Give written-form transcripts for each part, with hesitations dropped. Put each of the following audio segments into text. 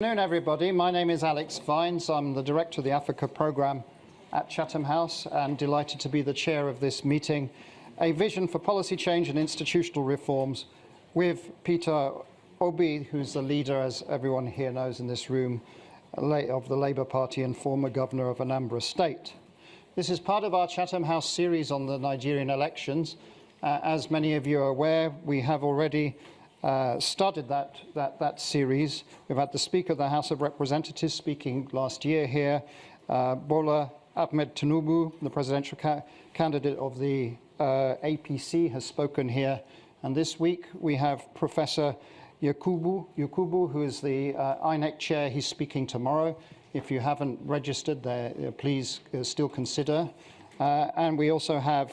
Good afternoon, everybody. My name is Alex Vines. I'm the Director of the Africa Programme at Chatham House and delighted to be the chair of this meeting, A Vision for Policy Change and Institutional Reforms, with Peter Obi, who's the leader, as everyone here knows in this room, of the Labour Party and former Governor of Anambra State. This is part of our Chatham House series on the Nigerian elections. As many of you are aware, we have already started that series. We've had the Speaker of the House of Representatives speaking last year here, Bola Ahmed Tinubu, the presidential candidate of the APC, has spoken here. And this week we have Professor Yakubu, who is the INEC chair. He's speaking tomorrow. If you haven't registered there, please still consider. And we also have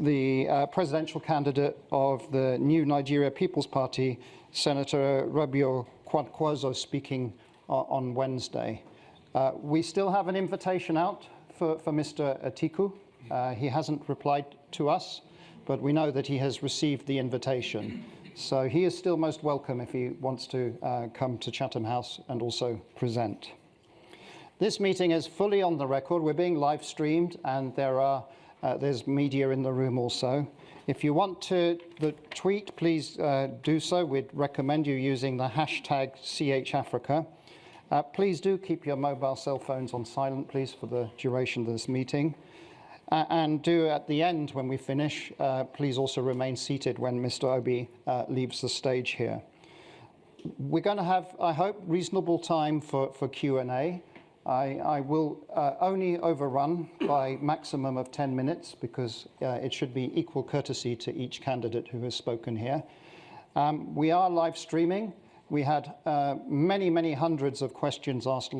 the presidential candidate of the New Nigeria People's Party, Senator Rabiu Kwankwaso, speaking on Wednesday. We still have an invitation out for Mr. Atiku. He hasn't replied to us, but we know that he has received the invitation. So he is still most welcome if he wants to come to Chatham House and also present. This meeting is fully on the record. We're being live streamed, and there's media in the room also. If you want to tweet, please do so. We'd recommend you using the hashtag #CHAfrica. Please do keep your mobile cell phones on silent, please, for the duration of this meeting. And do at the end, when we finish, please also remain seated when Mr. Obi leaves the stage here. We're going to have, I hope, reasonable time for Q&A. I will only overrun by maximum of 10 minutes because it should be equal courtesy to each candidate who has spoken here. We are live streaming. We had many hundreds of questions asked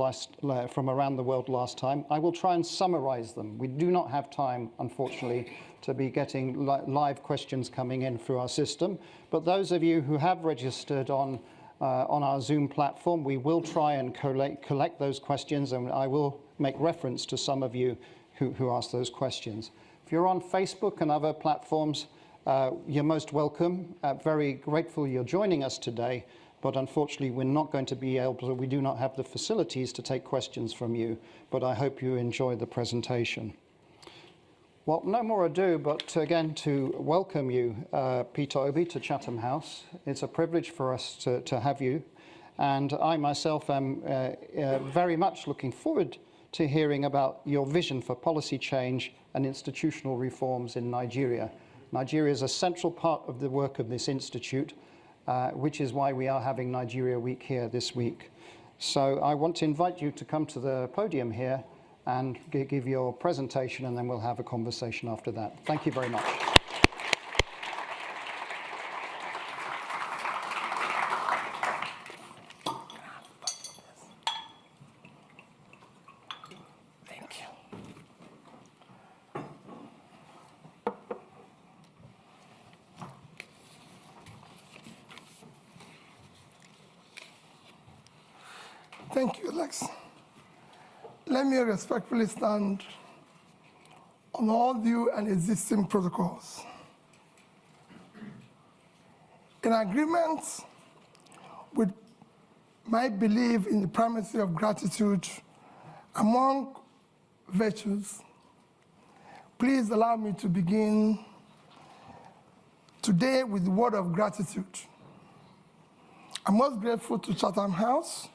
from around the world last time. I will try and summarize them. We do not have time, unfortunately, to be getting live questions coming in through our system. But those of you who have registered on our Zoom platform, we will try and collect those questions, and I will make reference to some of you who asked those questions. If you're on Facebook and other platforms, you're most welcome. Very grateful you're joining us today, but unfortunately we're not going to be able to, we do not have the facilities to take questions from you, but I hope you enjoy the presentation. Well, no more ado, but again, to welcome you, Peter Obi, to Chatham House. It's a privilege for us to have you. And I myself am very much looking forward to hearing about your vision for policy change and institutional reforms in Nigeria. Nigeria is a central part of the work of this institute, which is why we are having Nigeria Week here this week. So I want to invite you to come to the podium here and give your presentation, and then we'll have a conversation after that. Thank you very much. Thank you. Thank you, Alex. Let me respectfully stand on all due and existing protocols. In agreement with my belief in the primacy of gratitude among virtues, please allow me to begin today with the word of gratitude. I'm most grateful to Chatham House,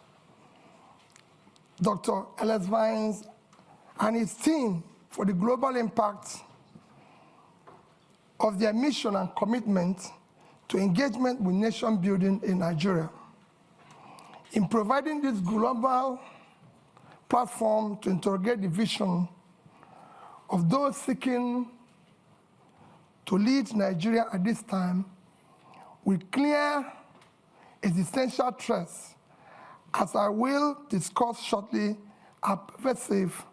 Dr. Alex Vines and his team for the global impact of their mission and commitment to engagement with nation building in Nigeria. In providing this global platform to interrogate the vision of those seeking to lead Nigeria at this time with clear existential threats, as I will discuss shortly, are pervasive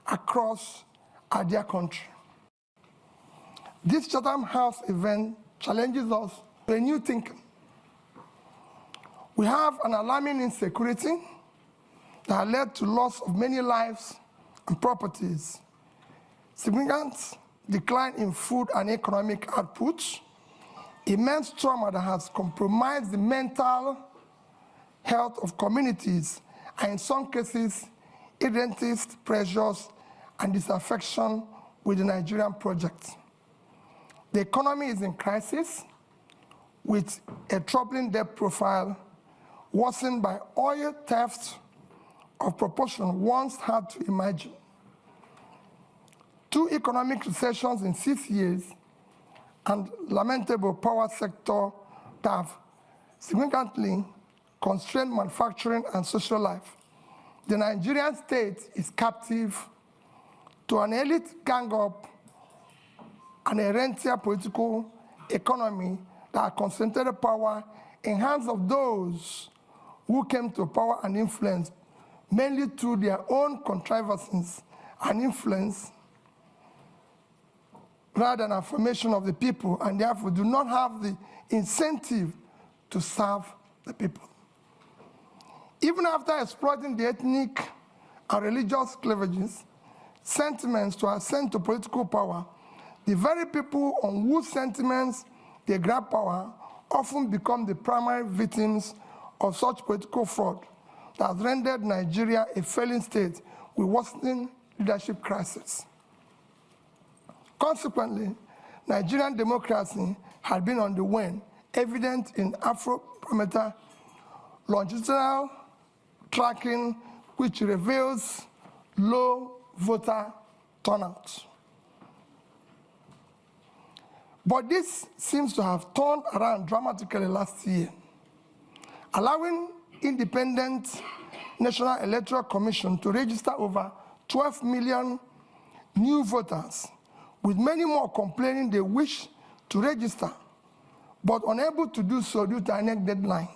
across our dear country. This Chatham House event challenges us to a new thinking. We have an alarming insecurity that has led to loss of many lives and properties, significant decline in food and economic output, immense trauma that has compromised the mental health of communities, and in some cases, irredentist pressures and disaffection with the Nigerian project. The economy is in crisis with a troubling debt profile worsened by oil theft of proportion once hard to imagine. 2 economic recessions in 6 years and lamentable power sector that have significantly constrained manufacturing and social life. The Nigerian state is captive to an elite gang-up and a rentier political economy that concentrated power in hands of those who came to power and influence mainly through their own contrivances and influence rather than affirmation of the people, and therefore do not have the incentive to serve the people. Even after exploiting the ethnic and religious cleavages, sentiments to ascend to political power, the very people on whose sentiments they grab power often become the primary victims of such political fraud that has rendered Nigeria a failing state with worsening leadership crisis. Consequently, Nigerian democracy had been on the wane, evident in Afrobarometer longitudinal tracking, which reveals low voter turnout. But this seems to have turned around dramatically last year, allowing independent National Electoral Commission to register over 12 million new voters, with many more complaining they wish to register, but unable to do so due to INEC deadline.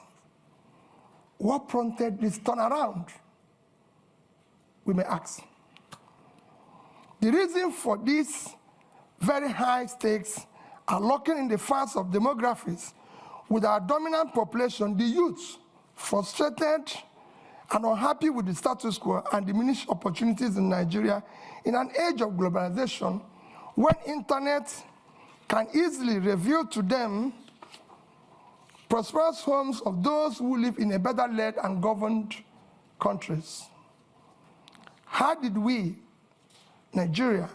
What prompted this turnaround? We may ask. The reason for these very high stakes are lurking in the face of demographics, with our dominant population, the youth, frustrated and unhappy with the status quo and diminished opportunities in Nigeria in an age of globalization, when internet can easily reveal to them prosperous homes of those who live in a better led and governed countries. How did we, Nigeria,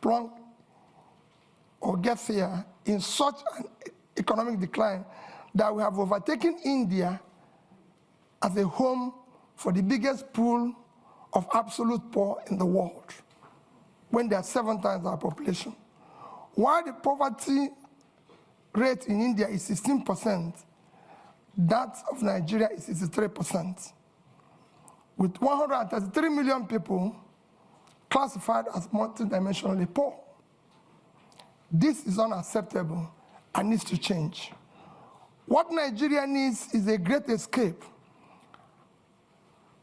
plunk or get here in such an economic decline that we have overtaken India as a home for the biggest pool of absolute poor in the world, when there are 7 times our population? While the poverty rate in India is 16%, that of Nigeria is 63%, with 133 million people classified as multidimensionally poor. This is unacceptable and needs to change. What Nigeria needs is a great escape.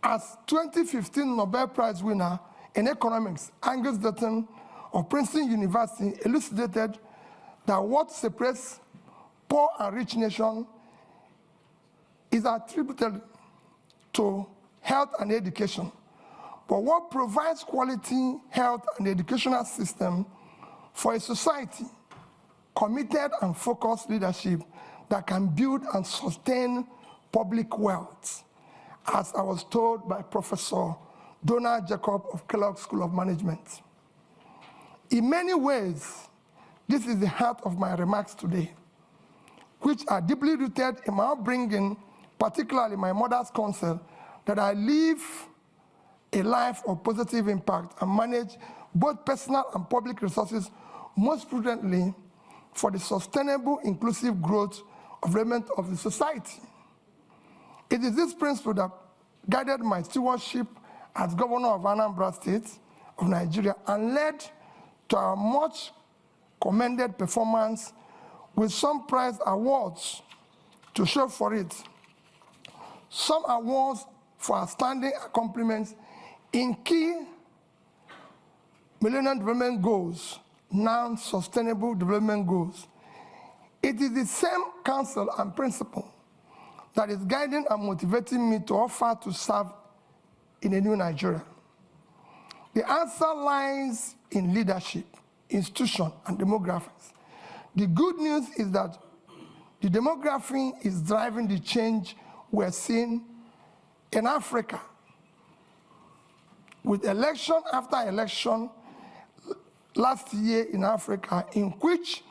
As 2015 Nobel Prize winner in economics, Angus Deaton of Princeton University, elucidated that what separates poor and rich nations is attributed to health and education. But what provides quality health and educational system for a society, committed and focused leadership that can build and sustain public wealth, as I was told by Professor Donald Jacob of Kellogg School of Management. In many ways, this is the heart of my remarks today, which are deeply rooted in my upbringing, particularly my mother's counsel, that I live a life of positive impact and manage both personal and public resources most prudently for the sustainable, inclusive growth of development of the society. It is this principle that guided my stewardship as governor of Anambra State of Nigeria and led to our much commended performance with some prize awards to show for it. Some awards for outstanding accomplishments in key Millennium Development Goals, now Sustainable Development Goals. It is the same counsel and principle that is guiding and motivating me to offer to serve in a new Nigeria. The answer lies in leadership, institution, and demographics. The good news is that the demography is driving the change we're seeing in Africa, with election after election last year in Africa, in which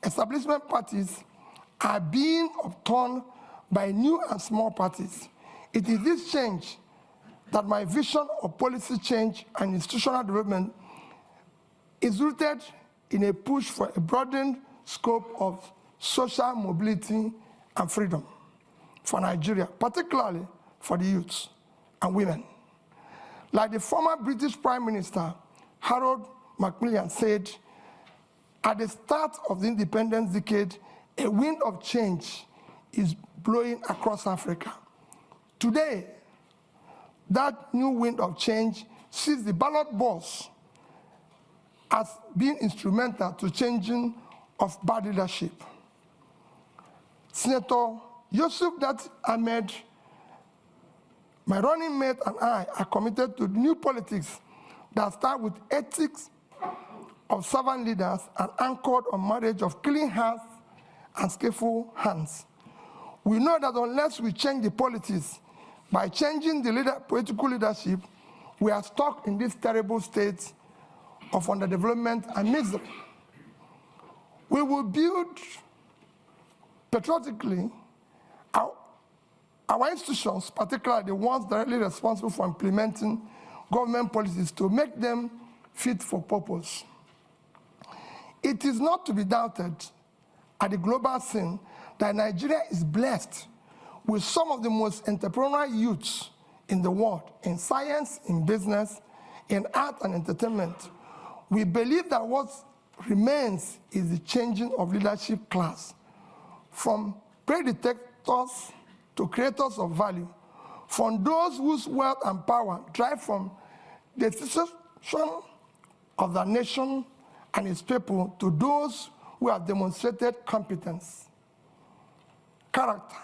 establishment parties are being upturned by new and small parties. It is this change that my vision of policy change and institutional development is rooted in a push for a broadened scope of social mobility and freedom for Nigeria, particularly for the youths and women. Like the former British Prime Minister, Harold Macmillan, said, at the start of the independence decade, a wind of change is blowing across Africa. Today, that new wind of change sees the ballot box as being instrumental to changing of bad leadership. Senator Yusuf Dat Ahmed, my running mate, and I are committed to new politics that start with ethics of servant leaders and anchored on marriage of clean hearts and skillful hands. We know that unless we change the politics by changing the political leadership, we are stuck in this terrible state of underdevelopment and misery. We will build patriotically our institutions, particularly the ones directly responsible for implementing government policies, to make them fit for purpose. It is not to be doubted at the global scene that Nigeria is blessed with some of the most entrepreneurial youths in the world, in science, in business, in art and entertainment. We believe that what remains is the changing of leadership class, from predictors to creators of value, from those whose wealth and power drive from the destruction of the nation and its people to those who have demonstrated competence, character,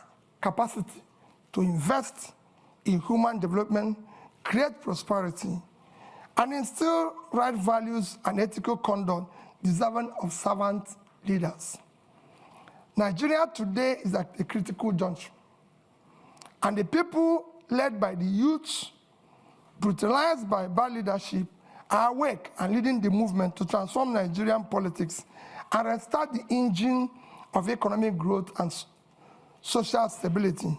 capacity to invest in human development, create prosperity, and instill right values and ethical conduct deserving of servant leaders. Nigeria today is at a critical juncture, and the people led by the youths, brutalized by bad leadership, are awake and leading the movement to transform Nigerian politics and restart the engine of economic growth and social stability.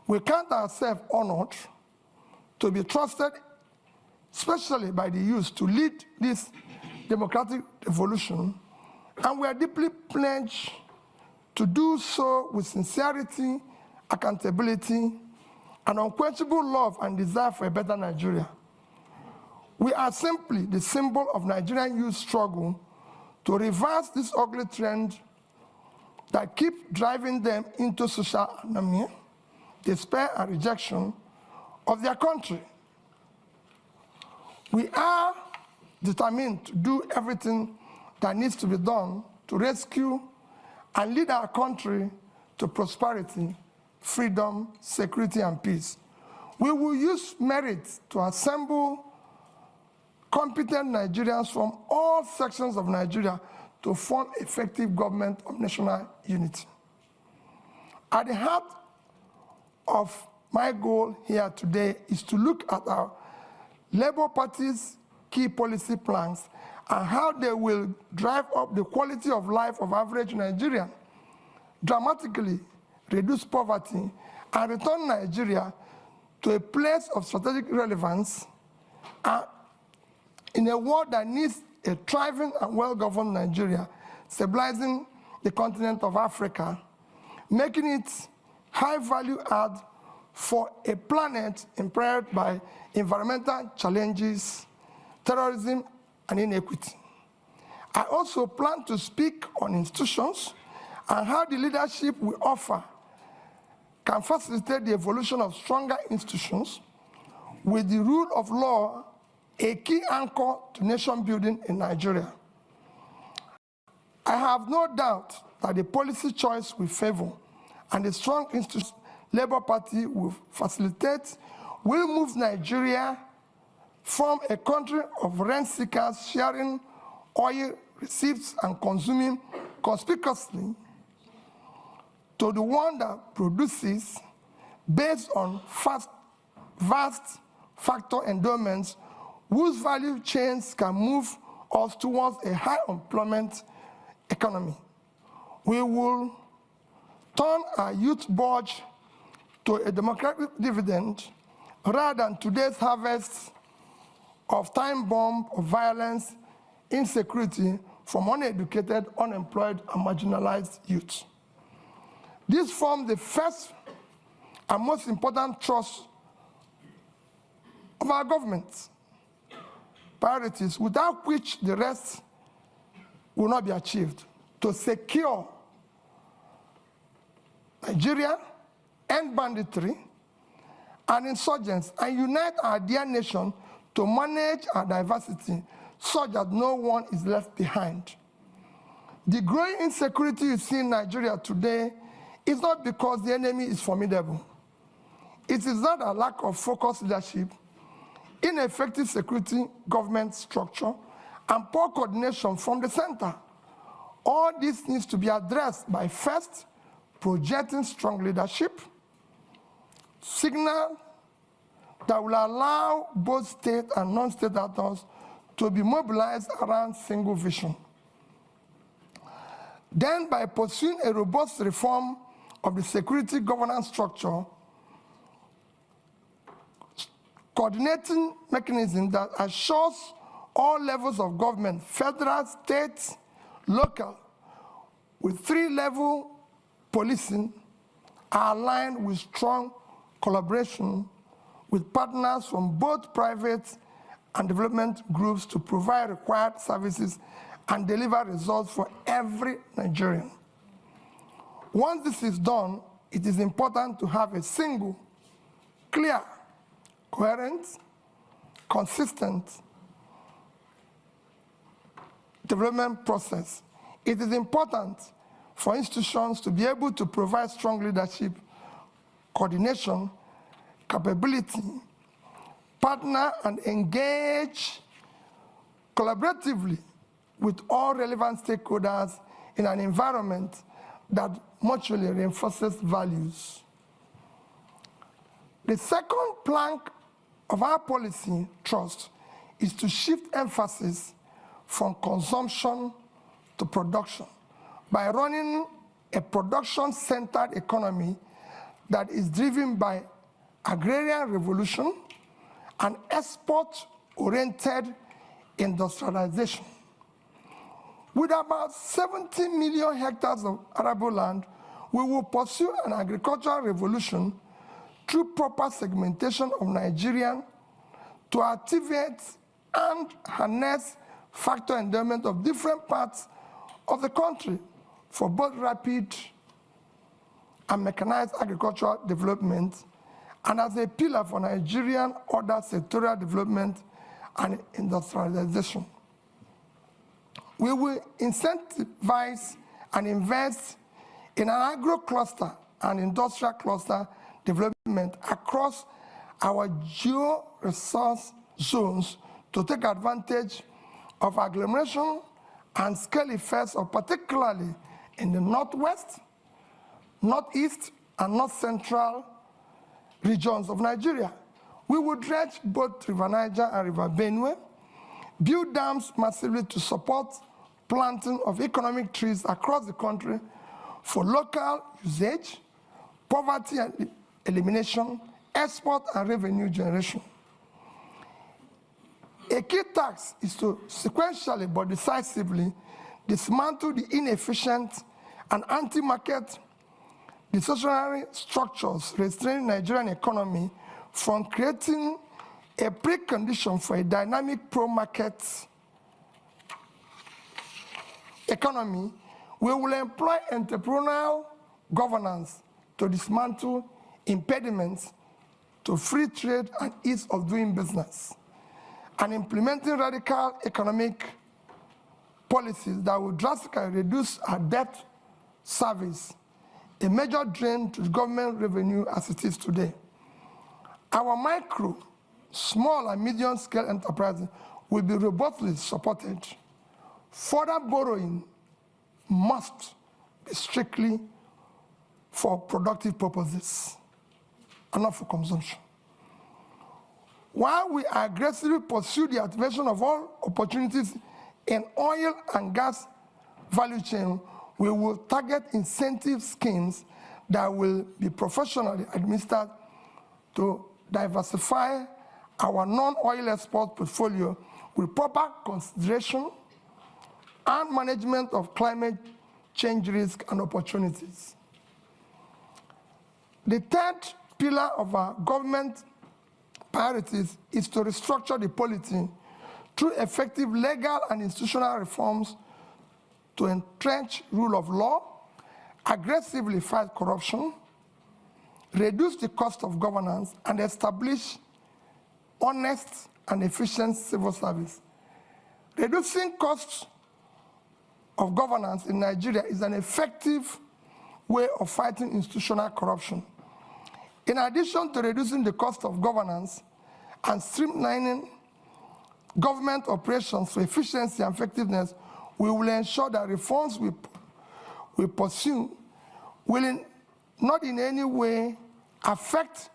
We count ourselves honored to be trusted, especially by the youth, to lead this democratic revolution, and we are deeply pledged to do so with sincerity, accountability, and unquenchable love and desire for a better Nigeria. We are simply the symbol of Nigerian youth struggle to reverse this ugly trend that keep driving them into social anomia, despair, and rejection of their country. We are determined to do everything that needs to be done to rescue and lead our country to prosperity, freedom, security, and peace. We will use merit to assemble competent Nigerians from all sections of Nigeria to form effective government of national unity. At the heart of my goal here today is to look at our Labour Party's key policy plans and how they will drive up the quality of life of average Nigerian, dramatically reduce poverty, and return Nigeria to a place of strategic relevance in a world that needs a thriving and well-governed Nigeria, stabilizing the continent of Africa, making it high value add for a planet impaired by environmental challenges, terrorism, and inequity. I also plan to speak on institutions and how the leadership we offer can facilitate the evolution of stronger institutions with the rule of law a key anchor to nation building in Nigeria. I have no doubt that the policy choice we favor and the strong institutions Labour Party will facilitate will move Nigeria from a country of rent seekers sharing oil receipts and consuming conspicuously to the one that produces based on fast vast factor endowments whose value chains can move us towards a high employment economy. We will turn our youth budge to a democratic dividend rather than today's harvest of time bomb of violence, insecurity from uneducated, unemployed, and marginalized youth. This forms the first and most important thrust of our government priorities, without which the rest will not be achieved, to secure Nigeria, end banditry and insurgents, and unite our dear nation to manage our diversity such that no one is left behind. The growing insecurity you see in Nigeria today is not because the enemy is formidable. It is not a lack of focused leadership, ineffective security government structure, and poor coordination from the center. All this needs to be addressed by first, projecting strong leadership, signal that will allow both state and non-state actors to be mobilized around single vision. Then, by pursuing a robust reform of the security governance structure, coordinating mechanism that assures all levels of government, federal, state, local, with three-level policing, are aligned with strong collaboration with partners from both private and development groups to provide required services and deliver results for every Nigerian. Once this is done, it is important to have a single, clear, coherent, consistent development process. It is important for institutions to be able to provide strong leadership, coordination, capability, partner and engage collaboratively with all relevant stakeholders in an environment that mutually reinforces values. The second plank of our policy thrust is to shift emphasis from consumption to production by running a production-centered economy that is driven by agrarian revolution and export-oriented industrialization. With about 70 million hectares of arable land, we will pursue an agricultural revolution through proper segmentation of Nigerian to activate and harness factor endowment of different parts of the country for both rapid and mechanized agricultural development, and as a pillar for Nigerian other sectorial development and industrialization. We will incentivize and invest in an agro-cluster and industrial cluster development across our geo-resource zones to take advantage of agglomeration and scale effects, of particularly in the Northwest, Northeast, and North Central regions of Nigeria. We will dredge both River Niger and River Benue, build dams massively to support planting of economic trees across the country for local usage, poverty and elimination, export and revenue generation. A key task is to sequentially but decisively dismantle the inefficient and anti-market distortionary structures restraining the Nigerian economy from creating a precondition for a dynamic pro-market economy. We will employ entrepreneurial governance to dismantle impediments to free trade and ease of doing business, and implementing radical economic policies that will drastically reduce our debt service, a major drain to government revenue as it is today. Our micro, small and medium scale enterprises will be robustly supported. Further borrowing must be strictly for productive purposes and not for consumption. While we aggressively pursue the activation of all opportunities in oil and gas value chain, we will target incentive schemes that will be professionally administered to diversify our non-oil export portfolio with proper consideration and management of climate change risk and opportunities. The third pillar of our government priorities is to restructure the polity through effective legal and institutional reforms to entrench rule of law, aggressively fight corruption, reduce the cost of governance, and establish honest and efficient civil service. Reducing costs of governance in Nigeria is an effective way of fighting institutional corruption. In addition to reducing the cost of governance and streamlining government operations for efficiency and effectiveness, we will ensure that reforms we pursue will not in any way affect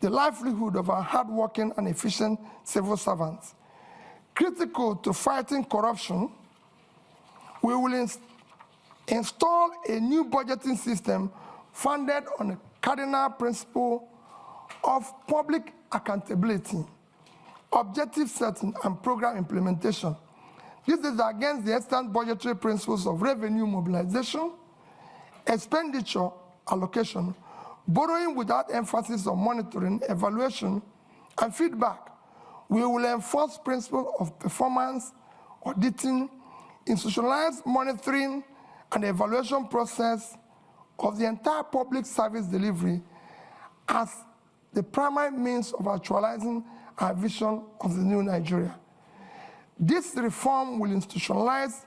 the livelihood of our hardworking and efficient civil servants. Critical to fighting corruption, we will install a new budgeting system founded on a cardinal principle of public accountability, objective setting, and program implementation. This is against the extant budgetary principles of revenue mobilization, expenditure allocation, borrowing without emphasis on monitoring, evaluation, and feedback. We will enforce principles of performance, auditing, institutionalized monitoring and evaluation process of the entire public service delivery as the primary means of actualizing our vision of the new Nigeria. This reform will institutionalize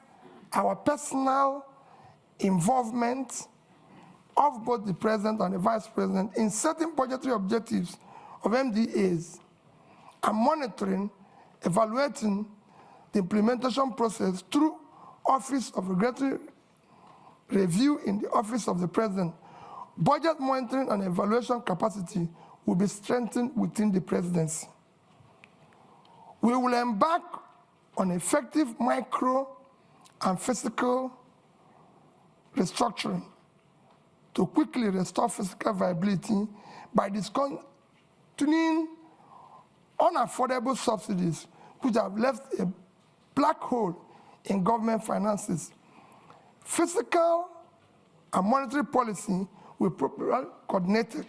our personal involvement of both the president and the vice president in setting budgetary objectives of MDAs and monitoring, evaluating the implementation process through Office of Regulatory Review in the Office of the President. Budget monitoring and evaluation capacity will be strengthened within the presidency. We will embark on effective micro and physical restructuring to quickly restore physical viability by discontinuing unaffordable subsidies which have left a black hole in government finances. Fiscal and monetary policy will be properly coordinated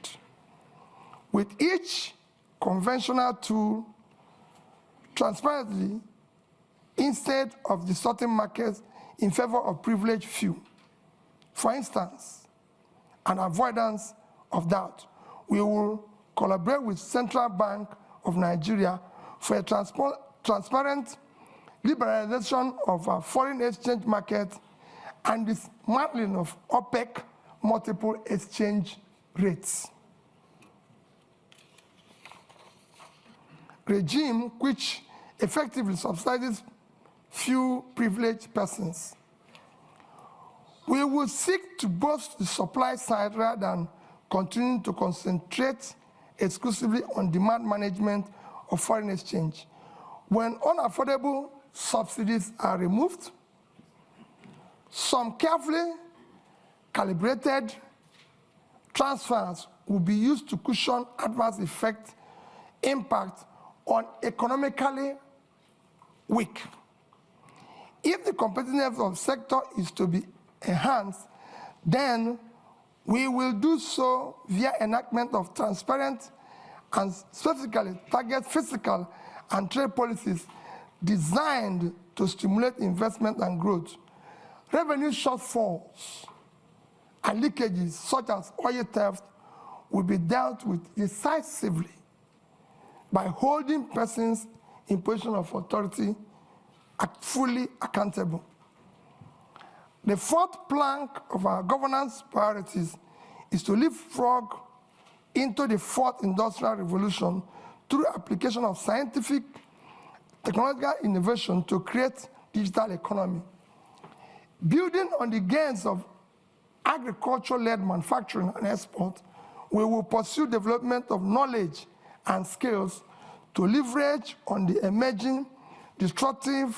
with each conventional tool transparently instead of distorting markets in favor of privileged few. For instance, an avoidance of doubt, we will collaborate with Central Bank of Nigeria for a transparent liberalization of our foreign exchange market and dismantling of OPEC multiple exchange rates. Regime which effectively subsidizes few privileged persons. We will seek to boost the supply side rather than continuing to concentrate exclusively on demand management of foreign exchange. When unaffordable subsidies are removed, some carefully calibrated transfers will be used to cushion adverse impact on economically weak. If the competitiveness of the sector is to be enhanced, then we will do so via enactment of transparent and specifically target fiscal and trade policies designed to stimulate investment and growth. Revenue shortfalls and leakages such as oil theft will be dealt with decisively by holding persons in position of authority fully accountable. The fourth plank of our governance priorities is to leapfrog into the fourth industrial revolution through application of scientific technological innovation to create digital economy. Building on the gains of agriculture-led manufacturing and export, we will pursue development of knowledge and skills to leverage on the emerging disruptive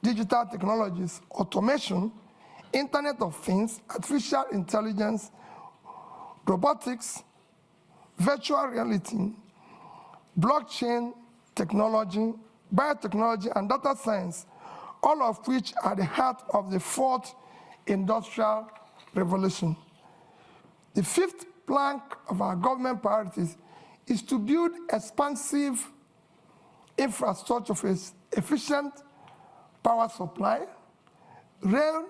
digital technologies, automation, Internet of Things, artificial intelligence, robotics, virtual reality, blockchain technology, biotechnology, and data science, all of which are the heart of the fourth industrial revolution. The fifth plank of our government priorities is to build expansive infrastructure for efficient power supply, rail,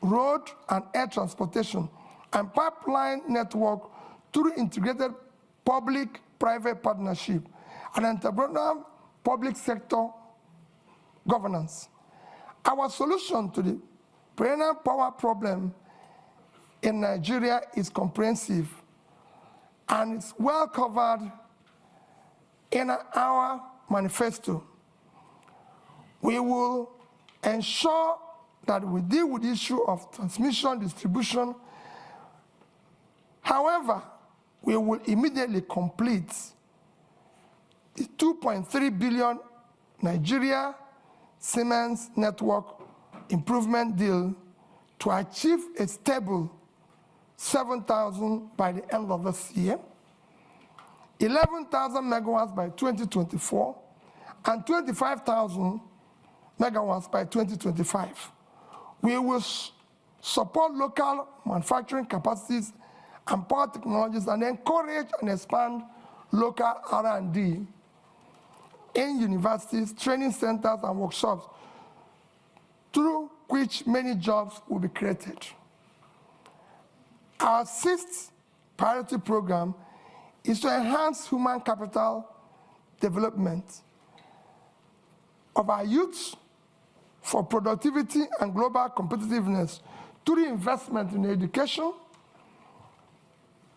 road, and air transportation, and pipeline network through integrated public-private partnership and entrepreneurial public sector governance. Our solution to the perennial power problem in Nigeria is comprehensive and it's well covered in our manifesto. We will ensure that we deal with the issue of transmission, distribution. However, we will immediately complete the 2.3 billion Nigeria Siemens network improvement deal to achieve a stable 7,000 by the end of this year, 11,000 megawatts by 2024, and 25,000 megawatts by 2025. We will support local manufacturing capacities and power technologies and encourage and expand local R&D in universities, training centers, and workshops, through which many jobs will be created. Our sixth priority program is to enhance human capital development of our youth for productivity and global competitiveness through investment in education,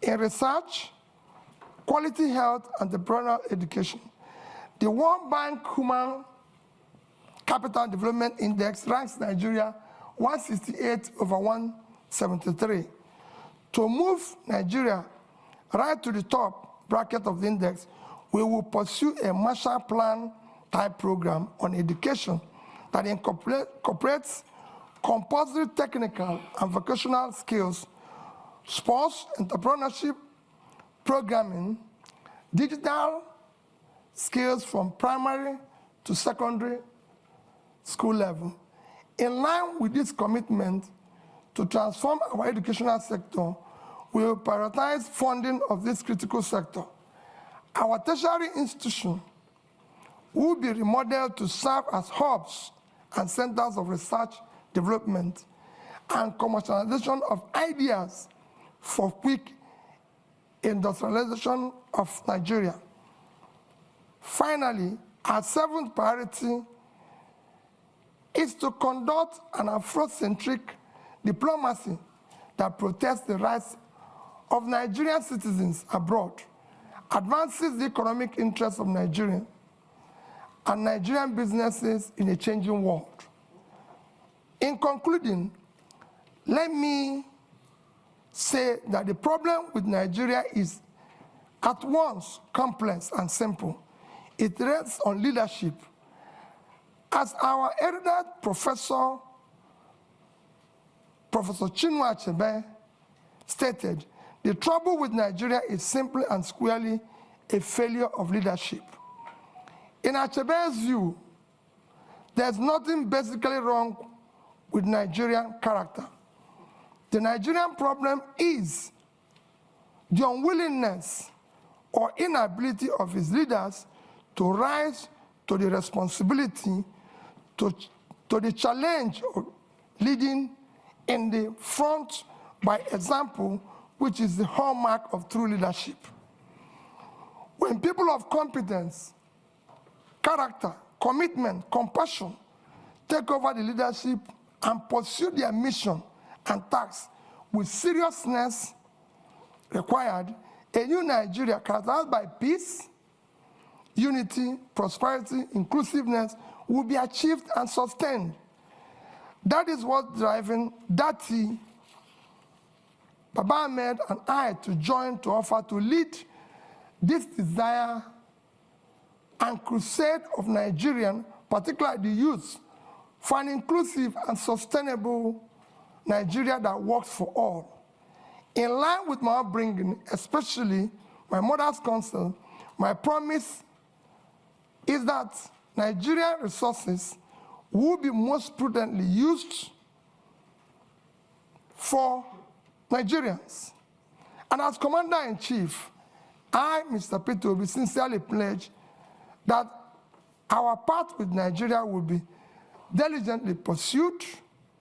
in research, quality health, and entrepreneurial education. The World Bank Human Capital Development Index ranks Nigeria 168 over 173. To move Nigeria right to the top bracket of the index, we will pursue a Marshall Plan type program on education that incorporates compulsory technical and vocational skills, sports, entrepreneurship, programming, digital skills from primary to secondary school level. In line with this commitment to transform our educational sector, we will prioritize funding of this critical sector. Our tertiary institution will be remodeled to serve as hubs and centers of research, development, and commercialization of ideas for quick industrialization of Nigeria. Finally, our seventh priority is to conduct an Afrocentric diplomacy that protects the rights of Nigerian citizens abroad, advances the economic interests of Nigeria and Nigerian businesses in a changing world. In concluding, let me say that the problem with Nigeria is at once complex and simple. It rests on leadership. As our erudite Professor Chinua Achebe stated, the trouble with Nigeria is simply and squarely a failure of leadership. In Achebe's view, there's nothing basically wrong with Nigerian character. The Nigerian problem is the unwillingness or inability of its leaders to rise to the responsibility, to the challenge of leading in the front by example, which is the hallmark of true leadership. When people of competence, character, commitment, compassion take over the leadership and pursue their mission and tasks with seriousness required, a new Nigeria characterized by peace, unity, prosperity, inclusiveness will be achieved and sustained. That is what's driving Dati, Baba Ahmed, and I to join to offer to lead this desire and crusade of Nigerians, particularly the youth, for an inclusive and sustainable Nigeria that works for all. In line with my upbringing, especially my mother's counsel, my promise is that Nigerian resources will be most prudently used for Nigerians. And as Commander-in-Chief, I, Mr. Peter, will be sincerely pledged that our path with Nigeria will be diligently pursued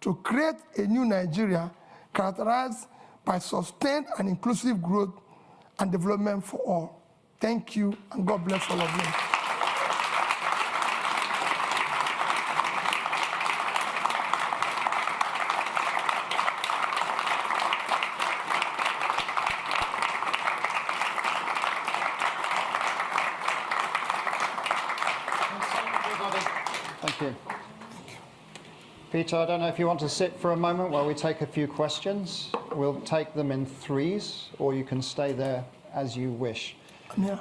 to create a new Nigeria characterized by sustained and inclusive growth and development for all. Thank you, and God bless all of you. Thank you. Peter, I don't know if you want to sit for a moment while we take a few questions. We'll take them in threes, or you can stay there as you wish. Yeah.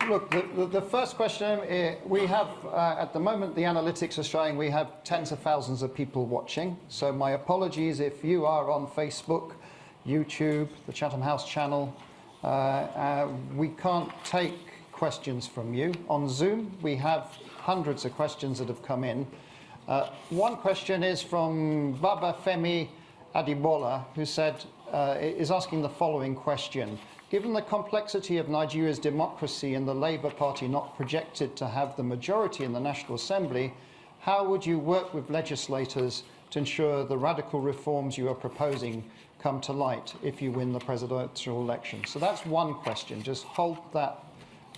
Look, the first question, we have, at the moment, the analytics are showing we have tens of thousands of people watching. So my apologies if you are on Facebook, YouTube, the Chatham House channel. We can't take questions from you. On Zoom, we have hundreds of questions that have come in. One question is from Baba Femi Adibola, who is asking the following question. Given the complexity of Nigeria's democracy and the Labour Party not projected to have the majority in the National Assembly, how would you work with legislators to ensure the radical reforms you are proposing come to light if you win the presidential election? So that's one question. Just hold that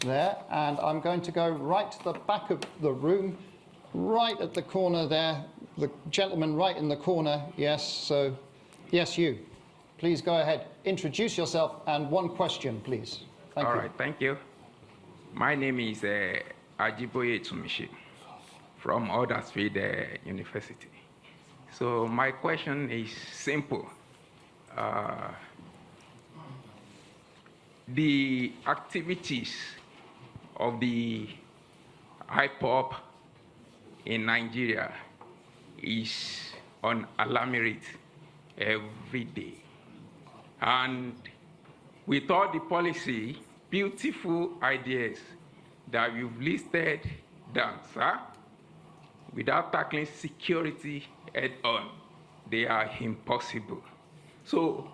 there. And I'm going to go right to the back of the room, right at the corner there. The gentleman right in the corner. Yes, so yes, you. Please go ahead. Introduce yourself and one question, please. Thank you. All right, thank you. My name is Ajiboye Tsumishi from Huddersfield University. So my question is simple. The activities of the hip-hop in Nigeria is on alarming rate every day. And with all the policy, beautiful ideas that you've listed down, sir, without tackling security head-on, they are impossible. So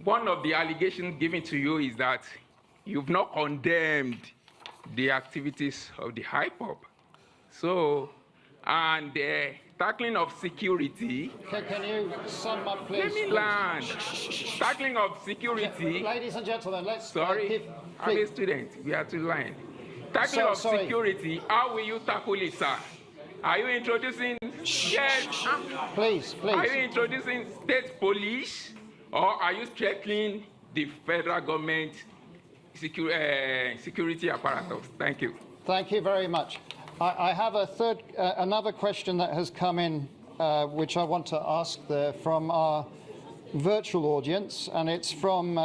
one of the allegations given to you is that you've not condemned the activities of the hip-hop. So, and the tackling of security. Can you sum up, please? Let me land. Tackling of security. Ladies and gentlemen, let's. Sorry, I'm a student. We are to line. Tackling of security. How will you tackle it, sir? Are you introducing? Yes. Please. Are you introducing state police, or are you strengthening the federal government security apparatus? Thank you. Thank you very much. I have another question that has come in, which I want to ask from our virtual audience, and it's from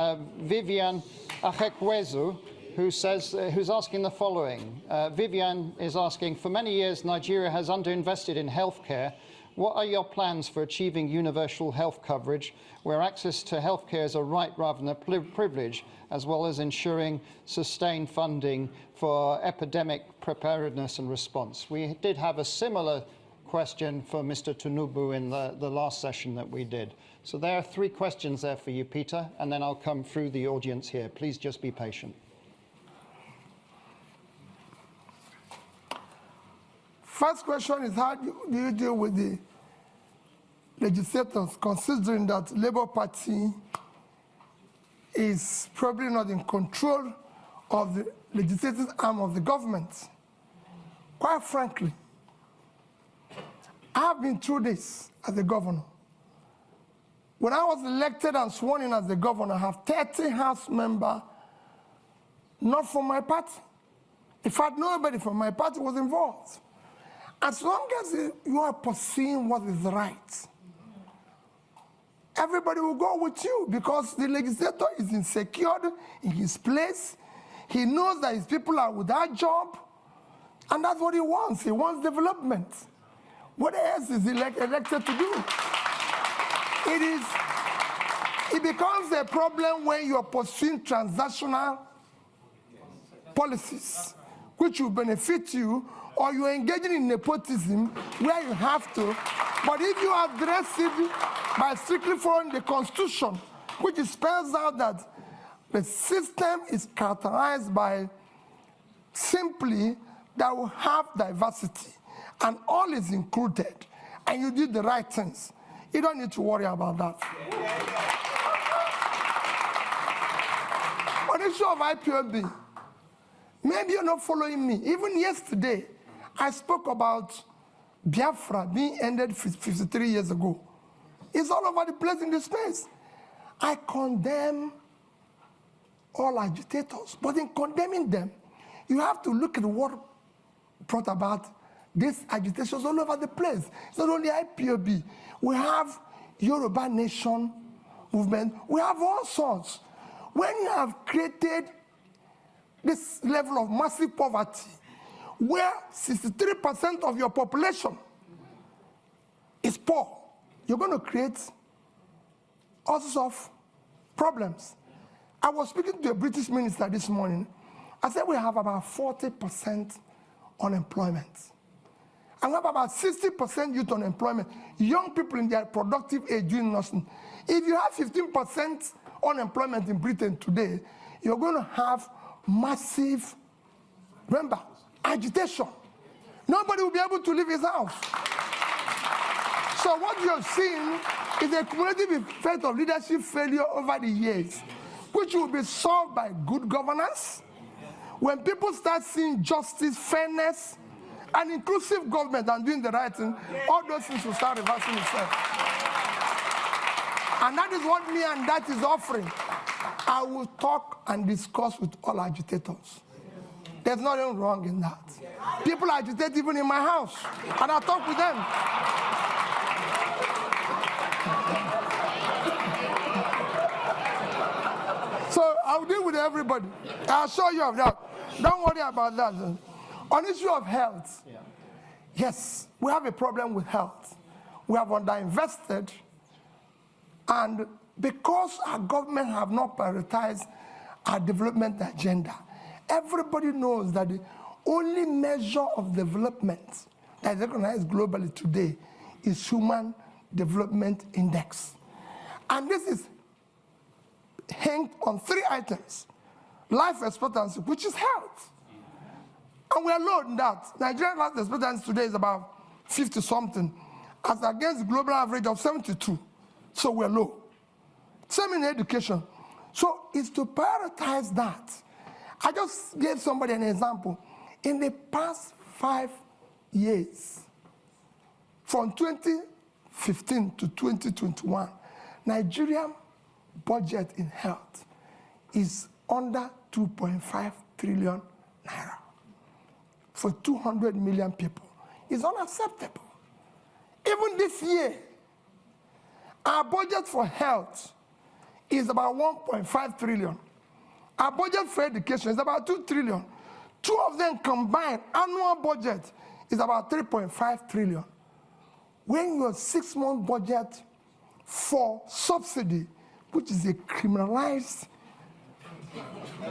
Vivian Achekwezu, who's asking the following. Vivian is asking, for many years, Nigeria has underinvested in healthcare. What are your plans for achieving universal health coverage, where access to healthcare is a right rather than a privilege, as well as ensuring sustained funding for epidemic preparedness and response? We did have a similar question for Mr. Tunubu in the last session that we did. So there are three questions there for you, Peter, and then I'll come through the audience here. Please just be patient. First question is, how do you deal with the legislators, considering that Labour Party is probably not in control of the legislative arm of the government? Quite frankly, I have been through this as a governor. When I was elected and sworn in as the governor, I have 30 House members not from my party. In fact, nobody from my party was involved. As long as you are pursuing what is right, everybody will go with you, because the legislator is insecure in his place. He knows that his people are without job. That's what he wants. He wants development. What else is he elected to do? It becomes a problem when you are pursuing transactional policies, which will benefit you, or you're engaging in nepotism where you have to. But if you address it by strictly following the Constitution, which spells out that the system is characterized by simply that we have diversity and all is included, and you did the right things, you don't need to worry about that. On the issue of IPOB, maybe you're not following me. Even yesterday, I spoke about Biafra being ended 53 years ago. It's all over the place in the space. I condemn all agitators, but in condemning them, you have to look at what brought about these agitations all over the place. It's not only IPOB. We have Yoruba Nation movement. We have all sorts. When you have created this level of massive poverty, where 63% of your population is poor, you're going to create all sorts of problems. I was speaking to a British minister this morning. I said we have about 40% unemployment. And we have about 60% youth unemployment, young people in their productive age doing nothing. If you have 15% unemployment in Britain today, you're going to have massive, remember, agitation. Nobody will be able to leave his house. So what you're seeing is a cumulative effect of leadership failure over the years, which will be solved by good governance. When people start seeing justice, fairness, and inclusive government and doing the right thing, all those things will start reversing itself. And that is what me and that is offering. I will talk and discuss with all agitators. There's nothing wrong in that. People agitate even in my house, and I talk with them. So I'll deal with everybody. I'll show you of that. Don't worry about that. On the issue of health, yes, we have a problem with health. We have underinvested, and because our government have not prioritized our development agenda, everybody knows that the only measure of development that is recognized globally today is Human Development Index. And this is hanged on 3 items: life expectancy, which is health. And we are low in that. Nigerian life expectancy today is about 50-something, as against the global average of 72. So we're low. Same in education. So it's to prioritize that. I just gave somebody an example. In the past 5 years, from 2015 to 2021, Nigerian budget in health is under 2.5 trillion naira for 200 million people. It's unacceptable. Even this year, our budget for health is about 1.5 trillion. Our budget for education is about 2 trillion. 2 of them combined, annual budget is about 3.5 trillion. When your 6-month budget for subsidy, which is a criminalized,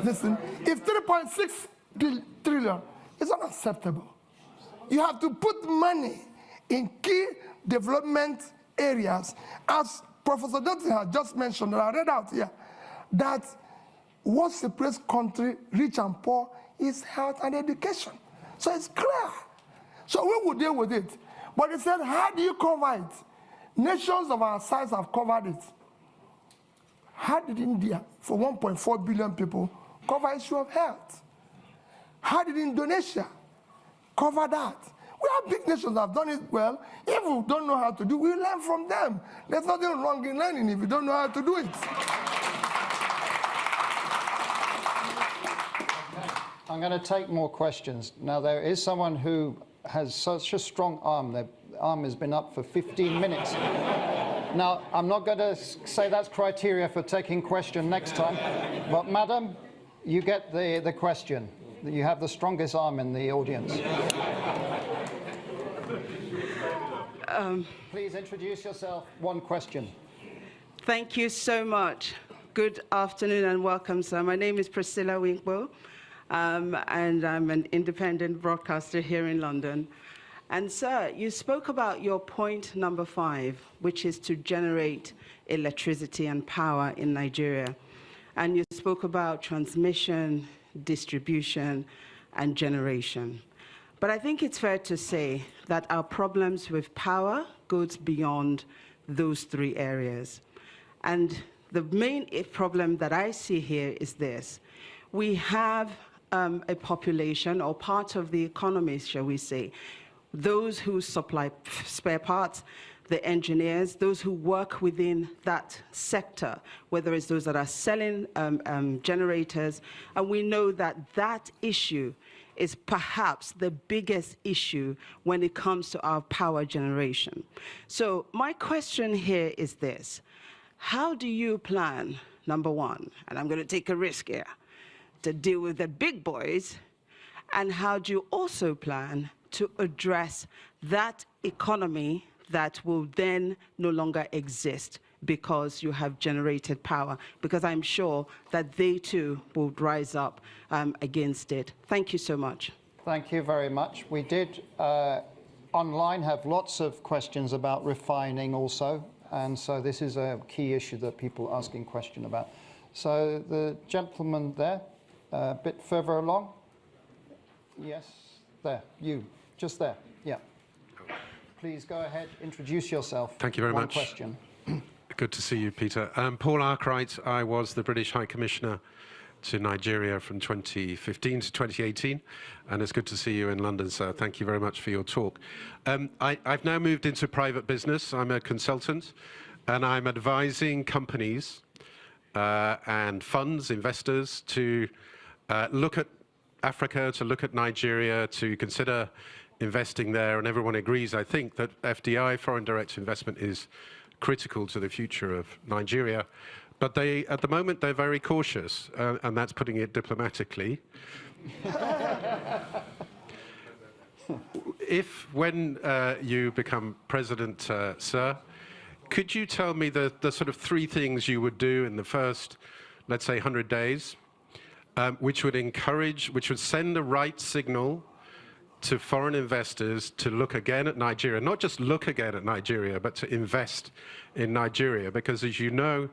listen, if 3.6 trillion, it's unacceptable. You have to put money in key development areas, as Professor Dutton has just mentioned, and I read out here, that what separates country, rich and poor, is health and education. So it's clear. So we will deal with it. But he said, how do you cover it? Nations of our size have covered it. How did India, for 1.4 billion people, cover issue of health? How did Indonesia cover that? We have big nations that have done it well. If we don't know how to do it, we learn from them. There's nothing wrong in learning if you don't know how to do it. I'm going to take more questions. Now, there is someone who has such a strong arm. Their arm has been up for 15 minutes. Now, I'm not going to say that's criteria for taking question next time, but madam, you get the question. You have the strongest arm in the audience. Please introduce yourself. One question. Thank you so much. Good afternoon and welcome, sir. My name is Priscilla Winkbo, and I'm an independent broadcaster here in London. And sir, you spoke about your point number 5, which is to generate electricity and power in Nigeria. And you spoke about transmission, distribution, and generation. But I think it's fair to say that our problems with power goes beyond those 3 areas. And the main problem that I see here is this. We have a population, or part of the economy, shall we say, those who supply spare parts, the engineers, those who work within that sector, whether it's those that are selling generators, and we know that that issue is perhaps the biggest issue when it comes to our power generation. So my question here is this. How do you plan, number 1, and I'm going to take a risk here, to deal with the big boys, and how do you also plan to address that economy that will then no longer exist because you have generated power? Because I'm sure that they too will rise up against it. Thank you so much. Thank you very much. We did online have lots of questions about refining also, and so this is a key issue that people are asking questions about. So the gentleman there, a bit further along. Yes, there, you, just there, yeah. Please go ahead, introduce yourself. Thank you very much. One question. Good to see you, Peter. Paul Arkwright. I was the British High Commissioner to Nigeria from 2015 to 2018, and it's good to see you in London, sir. Thank you very much for your talk. I've now moved into private business. I'm a consultant, and I'm advising companies and funds, investors, to look at Africa, to look at Nigeria, to consider investing there, and everyone agrees, I think, that FDI, foreign direct investment, is critical to the future of Nigeria. But at the moment, they're very cautious, and that's putting it diplomatically. When you become president, sir, could you tell me the sort of 3 things you would do in the first, let's say, 100 days, which would send the right signal to foreign investors to look again at Nigeria, not just look again at Nigeria, but to invest in Nigeria? Because as you know,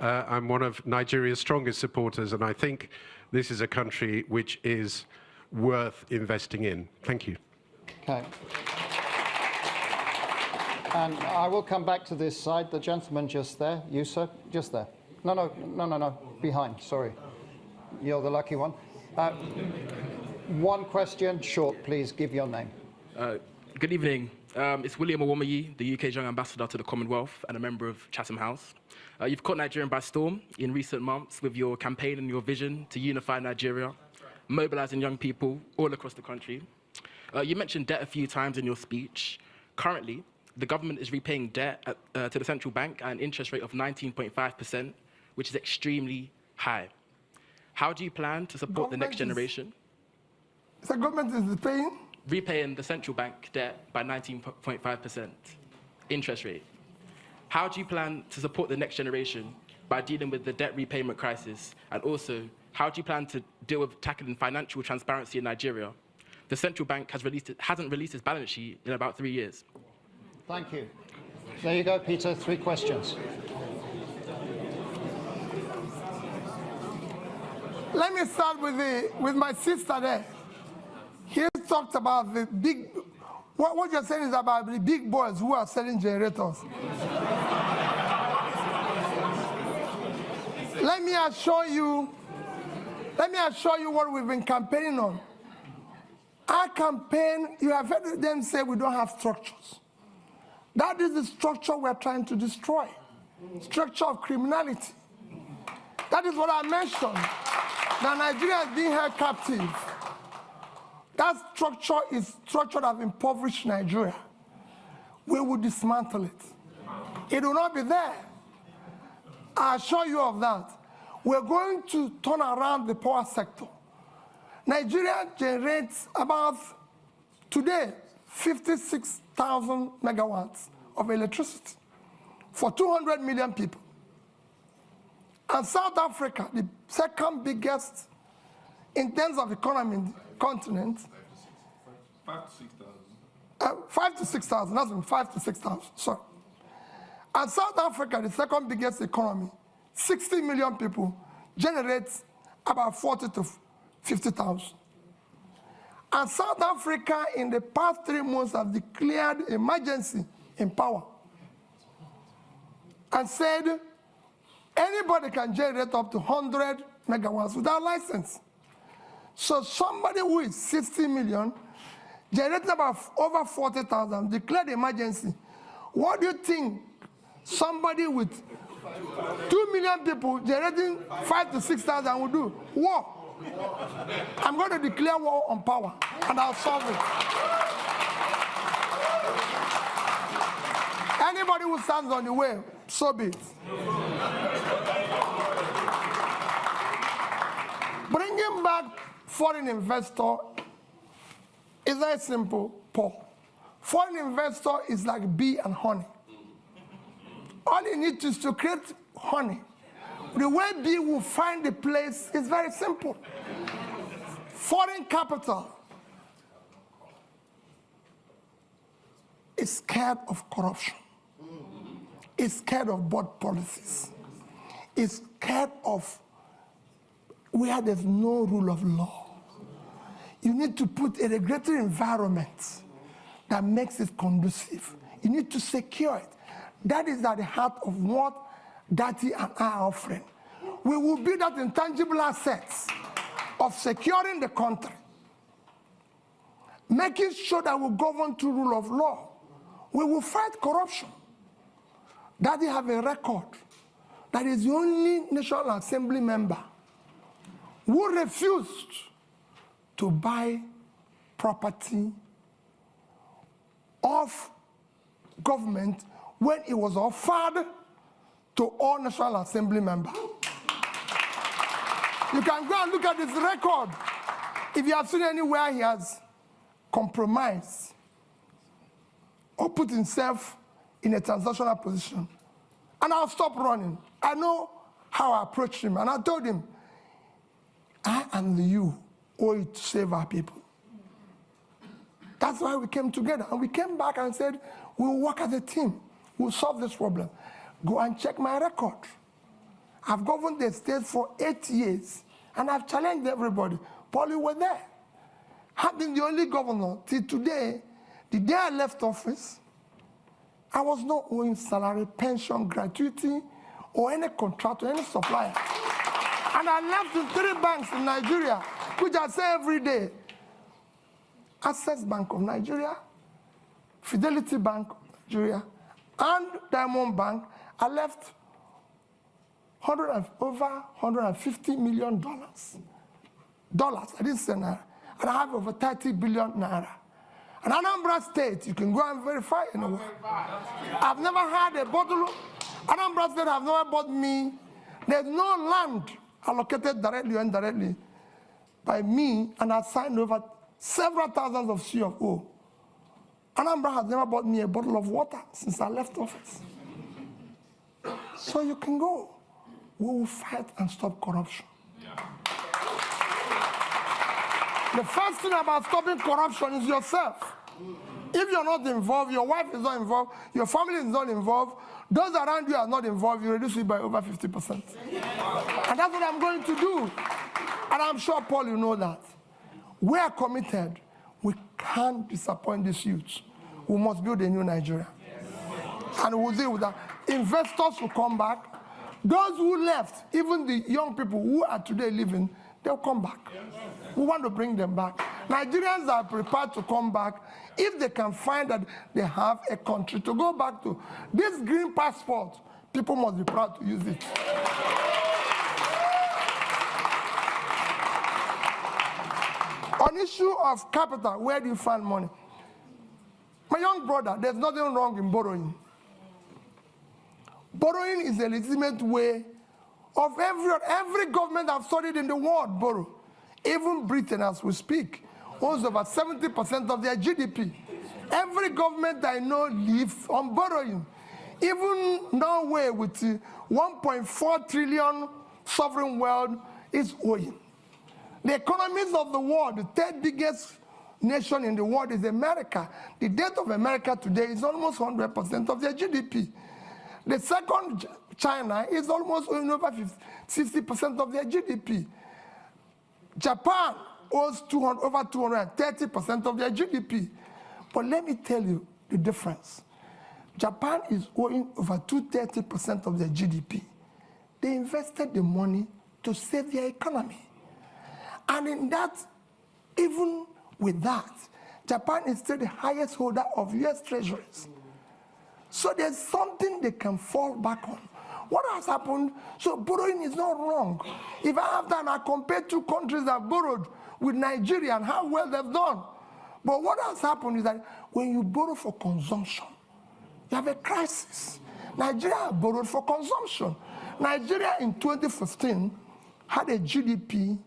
I'm one of Nigeria's strongest supporters, and I think this is a country which is worth investing in. Thank you. Okay. And I will come back to this side. The gentleman just there. You, sir? Just there. No. Behind, sorry. You're the lucky one. One question, short, please. Give your name. Good evening. It's William Owomayi, the UK's Young Ambassador to the Commonwealth and a member of Chatham House. You've caught Nigeria by storm in recent months with your campaign and your vision to unify Nigeria, mobilizing young people all across the country. You mentioned debt a few times in your speech. Currently, the government is repaying debt to the central bank at an interest rate of 19.5%, which is extremely high. How do you plan to support the next generation? The government is paying? Repaying the central bank debt by 19.5% interest rate. How do you plan to support the next generation by dealing with the debt repayment crisis? And also, how do you plan to deal with tackling financial transparency in Nigeria? The central bank hasn't released its balance sheet in about 3 years. Thank you. There you go, Peter. 3 questions. Let me start with my sister there. He talked about the big, what you're saying is about the big boys who are selling generators. Let me assure you what we've been campaigning on. Our campaign, you have heard them say we don't have structures. That is the structure we're trying to destroy. Structure of criminality. That is what I mentioned. That Nigeria is being held captive. That structure is structure that has impoverished Nigeria. We will dismantle it. It will not be there. I assure you of that. We're going to turn around the power sector. Nigeria generates about, today, 56,000 megawatts of electricity for 200 million people. And South Africa, the second biggest in terms of economy in the continent, 5 to 6,000, that's 5 to 6,000, sorry. And South Africa, the second biggest economy, 60 million people, generates about 40 to 50,000. And South Africa, in the past 3 months, have declared emergency in power and said anybody can generate up to 100 megawatts without license. So somebody who is 60 million, generating about over 40,000, declared emergency. What do you think somebody with 2 million people generating 5 to 6,000 will do? War. I'm going to declare war on power, and I'll solve it. Anybody who stands on the way, so be it. Bringing back foreign investor is very simple, Paul. Foreign investor is like bee and honey. All you need is to create honey. The way bee will find the place is very simple. Foreign capital is scared of corruption. Is scared of bad policies. Is scared of where there's no rule of law. You need to put a regulatory environment that makes it conducive. You need to secure it. That is at the heart of what Dati and I are offering. We will build that intangible assets of securing the country, making sure that we govern to rule of law. We will fight corruption. Dati have a record that is the only National Assembly member who refused to buy property of government when it was offered to all National Assembly members. You can go and look at his record. If you have seen anywhere he has compromised or put himself in a transactional position. And I'll stop running. I know how I approached him, and I told him, I and you owe it to save our people. That's why we came together. And we came back and said, we'll work as a team. We'll solve this problem. Go and check my record. I've governed the state for 8 years, and I've challenged everybody. Paul, you were there. I've been the only governor till today. The day I left office, I was not owing salary, pension, gratuity, or any contract or any supplier. And I left in 3 banks in Nigeria, which I say every day. Access Bank of Nigeria, Fidelity Bank of Nigeria, and Diamond Bank. I left over $150 million. I didn't say naira. And I have over 30 billion naira. And Anambra State, you can go and verify anyway. I've never had a bottle. Anambra State have never bought me. There's no land allocated directly or indirectly by me, and I signed over several thousands of CFO. Anambra has never bought me a bottle of water since I left office. So you can go. We will fight and stop corruption. Yeah. The first thing about stopping corruption is yourself. If you're not involved, your wife is not involved, your family is not involved, those around you are not involved, you reduce it by over 50%. And that's what I'm going to do. And I'm sure, Paul, you know that. We are committed. We can't disappoint these youths. We must build a new Nigeria. Yes. And we'll deal with that. Investors will come back. Those who left, even the young people who are today living, they'll come back. Yes. We want to bring them back. Nigerians are prepared to come back if they can find that they have a country to go back to. This green passport, people must be proud to use it. On issue of capital, where do you find money? My young brother, there's nothing wrong in borrowing. Borrowing is a legitimate way of every government I've studied in the world borrow. Even Britain, as we speak, owns over 70% of their GDP. Every government I know lives on borrowing. Even Norway, with 1.4 trillion sovereign wealth, is owing. The economies of the world, the third biggest nation in the world is America. The debt of America today is almost 100% of their GDP. The second, China, is almost owing over 60% of their GDP. Japan owes over 230% of their GDP. But let me tell you the difference. Japan is owing over 230% of their GDP. They invested the money to save their economy. And in that, even with that, Japan is still the highest holder of US treasuries. So there's something they can fall back on. What has happened? So borrowing is not wrong. If I have done, I compare two countries that borrowed with Nigeria and how well they've done. But what has happened is that when you borrow for consumption, you have a crisis. Nigeria borrowed for consumption. Nigeria in 2015 had a GDP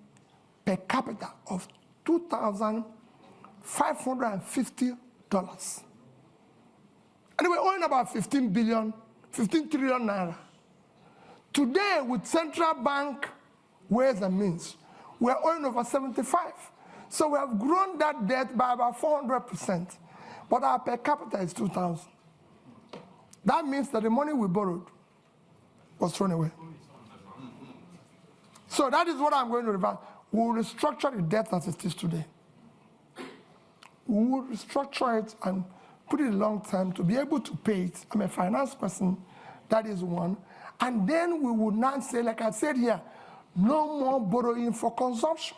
per capita of $2,550. And they were owing about 15 trillion naira. Today, with central bank ways and means, we're owing over 75. So we have grown that debt by about 400%, but our per capita is 2,000. That means that the money we borrowed was thrown away. So that is what I'm going to reverse. We will restructure the debt as it is today. We will restructure it and put it a long time to be able to pay it. I'm a finance person, that is one. And then we will now say, like I said here, no more borrowing for consumption.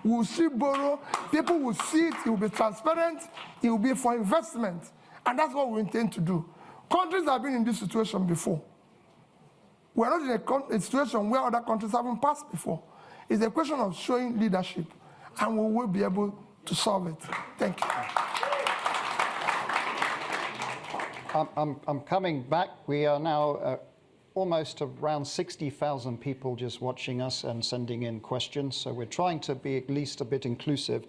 We will still borrow, people will see it, it will be transparent, it will be for investment. And that's what we intend to do. Countries have been in this situation before. We're not in a situation where other countries haven't passed before. It's a question of showing leadership, and we will be able to solve it. Thank you. I'm coming back. We are now almost around 60,000 people just watching us and sending in questions, so we're trying to be at least a bit inclusive.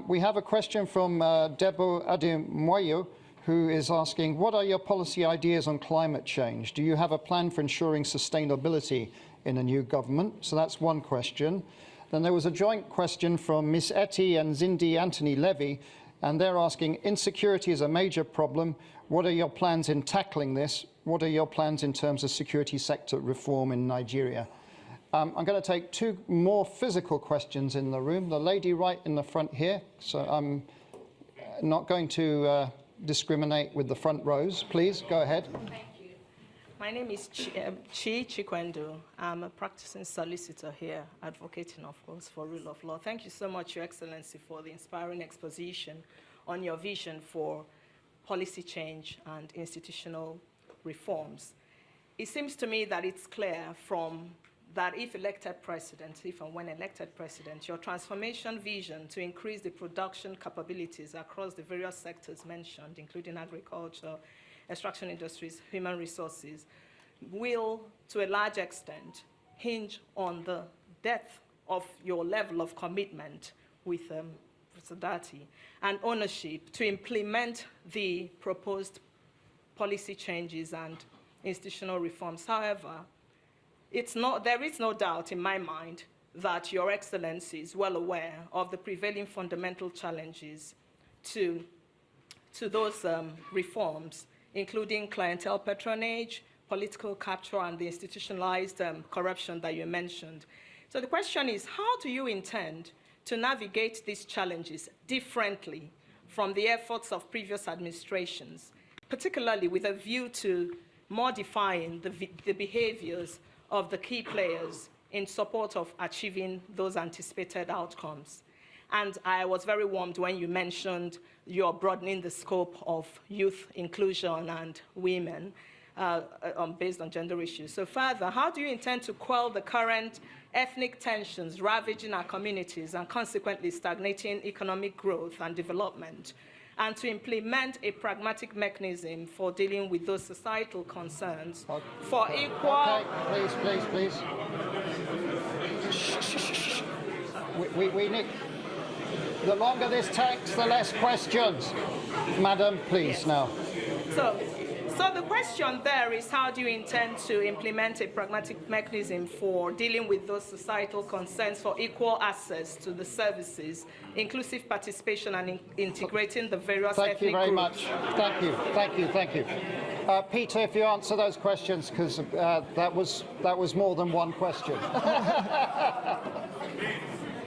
We have a question from Debo Ademoyo, who is asking, what are your policy ideas on climate change? Do you have a plan for ensuring sustainability in a new government? So that's one question. Then there was a joint question from Miss Etty and Zindi Anthony Levy, and they're asking, insecurity is a major problem. What are your plans in tackling this? What are your plans in terms of security sector reform in Nigeria? I'm going to take two more physical questions in the room. The lady right in the front here. So I'm not going to discriminate with the front rows. Please, go ahead. Thank you. My name is Chi Chikwendo. I'm a practicing solicitor here, advocating, of course, for rule of law. Thank you so much, Your Excellency, for the inspiring exposition on your vision for policy change and institutional reforms. It seems to me that it's clear from that if elected president, if and when elected president, your transformation vision to increase the production capabilities across the various sectors mentioned, including agriculture, extraction industries, human resources, will, to a large extent, hinge on the depth of your level of commitment with solidarity and ownership to implement the proposed policy changes and institutional reforms. However, there is no doubt in my mind that Your Excellency is well aware of the prevailing fundamental challenges to those reforms, including clientele patronage, political capture, and the institutionalized corruption that you mentioned. So the question is, how do you intend to navigate these challenges differently from the efforts of previous administrations, particularly with a view to modifying the behaviors of the key players in support of achieving those anticipated outcomes? And I was very warmed when you mentioned you're broadening the scope of youth inclusion and women based on gender issues. So further, how do you intend to quell the current ethnic tensions ravaging our communities and consequently stagnating economic growth and development, and to implement a pragmatic mechanism for dealing with those societal concerns for equal... Okay, please. We need... The longer this takes, the less questions. Madam, please, now. So the question there is, how do you intend to implement a pragmatic mechanism for dealing with those societal concerns for equal access to the services, inclusive participation, and integrating the various ethnic groups? Thank you very much. Thank you. Peter, if you answer those questions, because that was more than one question.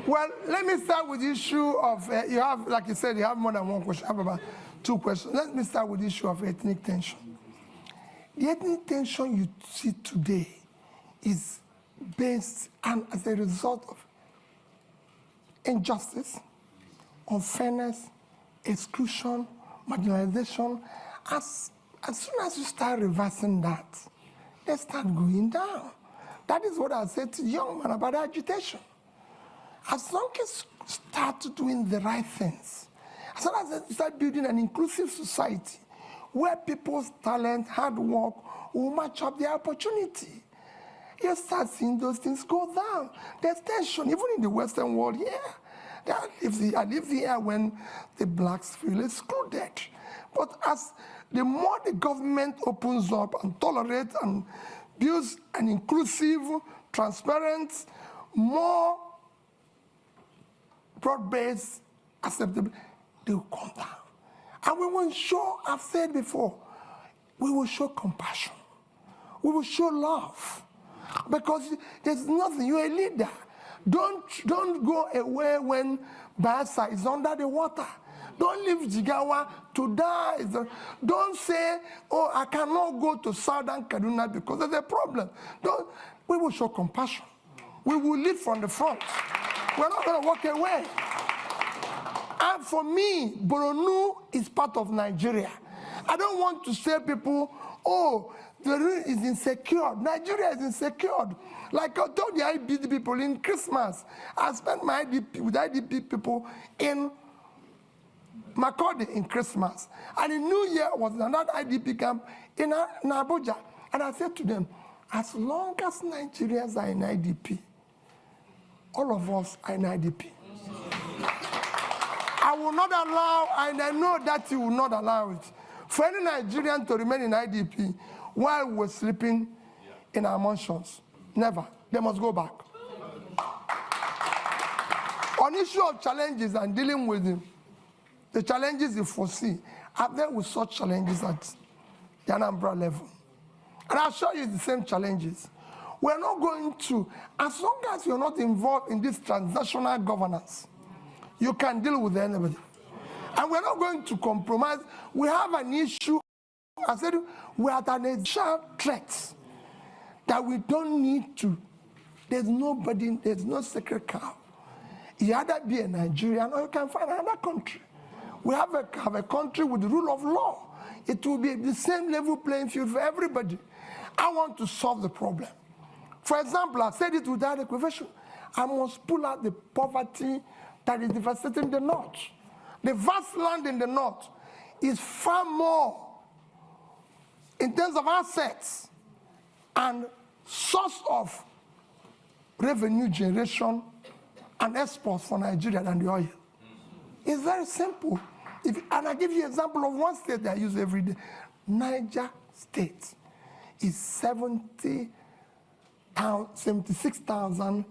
Well, let me start with the issue of, you have, like you said, you have more than one question. I have about 2 questions. Let me start with the issue of ethnic tension. The ethnic tension you see today is based and as a result of injustice, unfairness, exclusion, marginalization. As soon as you start reversing that, they start going down. That is what I said to the young man about agitation. As long as you start doing the right things, as long as you start building an inclusive society where people's talent, hard work will match up their opportunity, you start seeing those things go down. There's tension, even in the Western world here. I live here when the blacks feel excluded. But as the more the government opens up and tolerates and builds an inclusive, transparent, more broad-based, acceptable, they will come down. And we will show, I've said before, we will show compassion. We will show love. Because there's nothing, you're a leader. Don't go away when Bayelsa is under the water. Don't leave Jigawa to die. Don't say, oh, I cannot go to Southern Kaduna because there's a problem. We will show compassion. We will lead from the front. We're not going to walk away. And for me, Borno is part of Nigeria. I don't want to say people, oh, the region is insecure. Nigeria is insecure. Like I told the IDP people in Christmas, I spent my IDP with IDP people in Makurdi in Christmas. And in New Year was another IDP camp in Abuja. And I said to them, as long as Nigerians are in IDP, all of us are in IDP. I will not allow, and I know that you will not allow it, for any Nigerian to remain in IDP while we're sleeping in our mansions. Never. They must go back. On issue of challenges and dealing with them, the challenges you foresee, I've dealt with such challenges at the Anambra level. And I'll show you the same challenges. We're not going to, as long as you're not involved in this transnational governance, you can deal with anybody. And we're not going to compromise. We have an issue, I said, we're at an initial threat that we don't need to. There's nobody, there's no sacred cow. You either be a Nigerian or you can find another country. We have a country with the rule of law. It will be the same level playing field for everybody. I want to solve the problem. For example, I said it without equivocation. I must pull out the poverty that is devastating the north. The vast land in the north is far more in terms of assets and source of revenue generation and exports for Nigeria than the oil. It's very simple. And I give you an example of one state that I use every day. Niger State is 76,000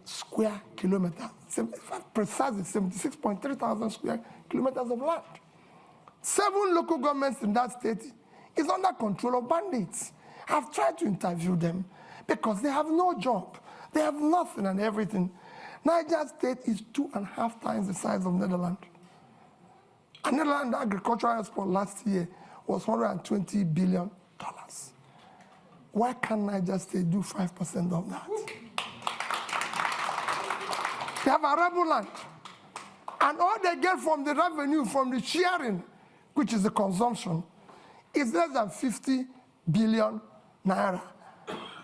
square kilometers. Precisely 76.3 thousand square kilometers of land. 7 local governments in that state is under control of bandits. I've tried to interview them because they have no job. They have nothing and everything. Niger State is 2.5 times the size of Netherlands. And Netherlands agricultural export last year was $120 billion. Why can't Niger State do 5% of that? They have arable land. And all they get from the revenue, from the sharing, which is the consumption, is less than 50 billion naira.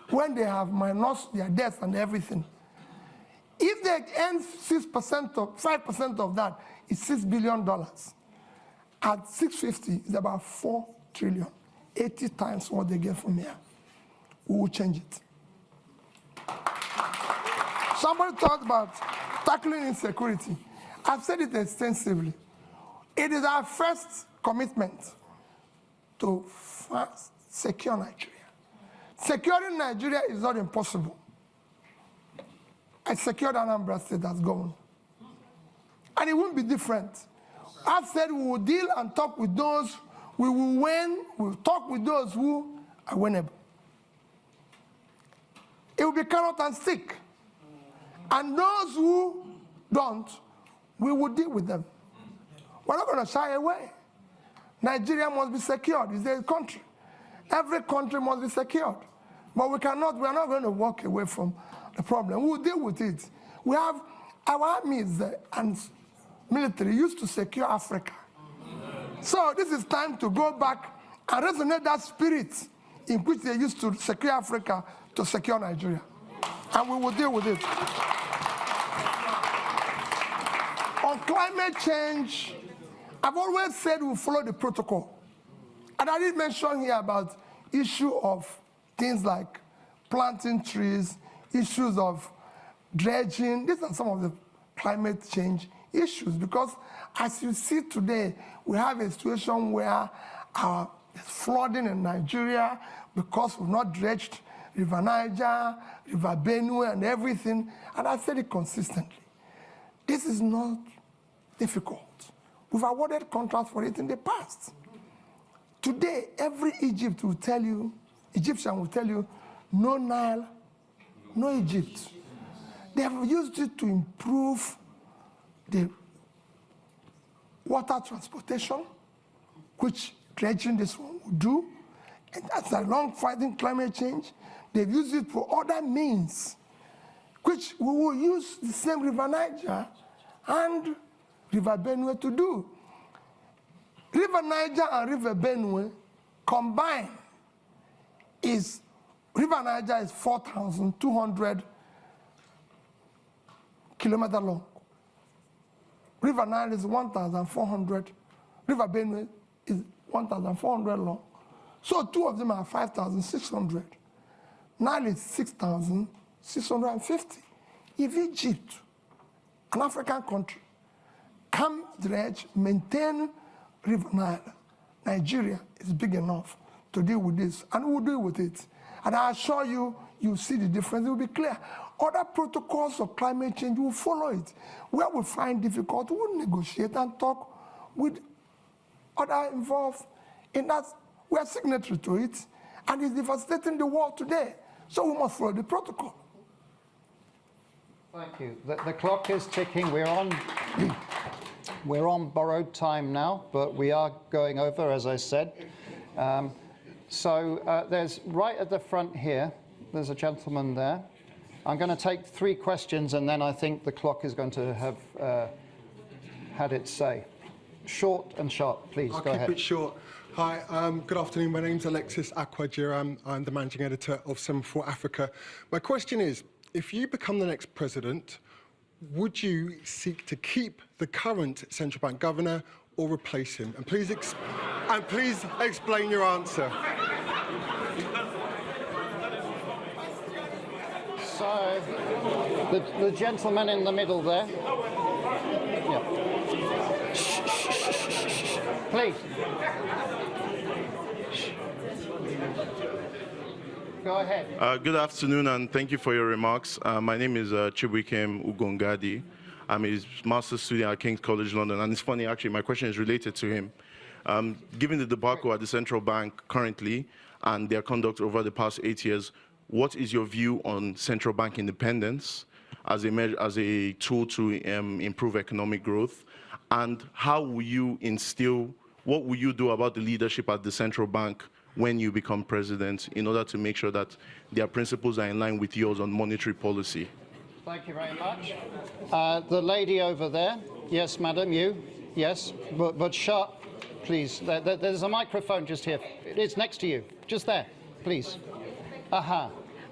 When they have minus their debts and everything. If they earn 6% or 5% of that, it's $6 billion. At 650, it's about 4 trillion, 80 times what they get from here. We will change it. Somebody talked about tackling insecurity. I've said it extensively. It is our first commitment to first secure Nigeria. Securing Nigeria is not impossible. I secured Anambra State, that's gone. And it won't be different. I've said we will deal and talk with those we will win, we'll talk with those who are winnable. It will be carrot and stick. And those who don't, we will deal with them. We're not going to shy away. Nigeria must be secured. It's a country. Every country must be secured. But we're not going to walk away from the problem. We'll deal with it. We have our armies and military used to secure Africa. So this is time to go back and resonate that spirit in which they used to secure Africa to secure Nigeria. And we will deal with it. On climate change, I've always said we'll follow the protocol. And I did mention here about issue of things like planting trees, issues of dredging. These are some of the climate change issues, because as you see today, we have a situation where there's flooding in Nigeria because we've not dredged River Niger, River Benue, and everything. And I said it consistently. This is not difficult. We've awarded contracts for it in the past. Today, every Egyptian will tell you, no Nile, no Egypt. They have used it to improve the water transportation, which dredging this one will do. And that's a long fighting climate change. They've used it for other means, which we will use the same River Niger and River Benue to do. River Niger and River Benue combined River Niger is 4,200 kilometers long. River Nile is 1,400. River Benue is 1,400 long. So two of them are 5,600. Nile is 6,650. If Egypt, an African country, can dredge, maintain River Nile, Nigeria is big enough to deal with this, and we'll deal with it. And I assure you, you'll see the difference. It will be clear. Other protocols of climate change will follow it. Where we find difficult, we'll negotiate and talk with other involved in that. We are signatory to it, and it's devastating the world today. So we must follow the protocol. Thank you. The clock is ticking. We're on borrowed time now, but we are going over, as I said. There's right at the front here, there's a gentleman there. I'm going to take 3 questions, and then I think the clock is going to have had its say. Short and sharp, please. Go ahead. I'll keep it short. Hi, good afternoon. My name's Alexis Akwajiram. I'm the managing editor of Semaphore Africa. My question is, if you become the next president, would you seek to keep the current central bank governor or replace him? And please explain your answer. So, the gentleman in the middle there. Yeah. Please. Go ahead. Good afternoon, and thank you for your remarks. My name is Chibuikem Ugongadi. I'm his master's student at King's College London, and it's funny, actually, my question is related to him. Given the debacle at the central bank currently and their conduct over the past 8 years, what is your view on central bank independence as a tool to improve economic growth? And how will you what will you do about the leadership at the central bank when you become president in order to make sure that their principles are in line with yours on monetary policy? Thank you very much. The lady over there. Yes, madam, you. Yes, but sharp, please. There's a microphone just here. It's next to you. Just there, please. Aha.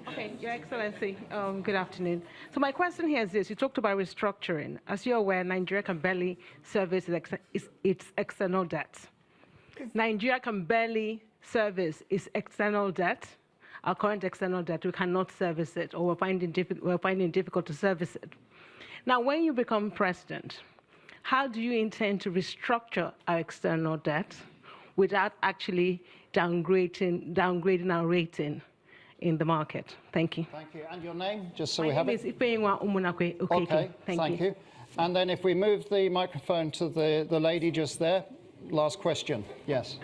Okay, Your Excellency, good afternoon. So my question here is this. You talked about restructuring. As you're aware, Nigeria can barely service its external debt. Nigeria can barely service its external debt. our current external debt, we cannot service it, or we're finding it difficult to service it. Now, when you become president, how do you intend to restructure our external debt without actually downgrading our rating in the market? Thank you. Thank you. And your name, just so My we have name it? is Ifeyinwa Umunakwe Okeke. Okay, thank you. And then if we move the microphone to the lady just there, last question. Yes.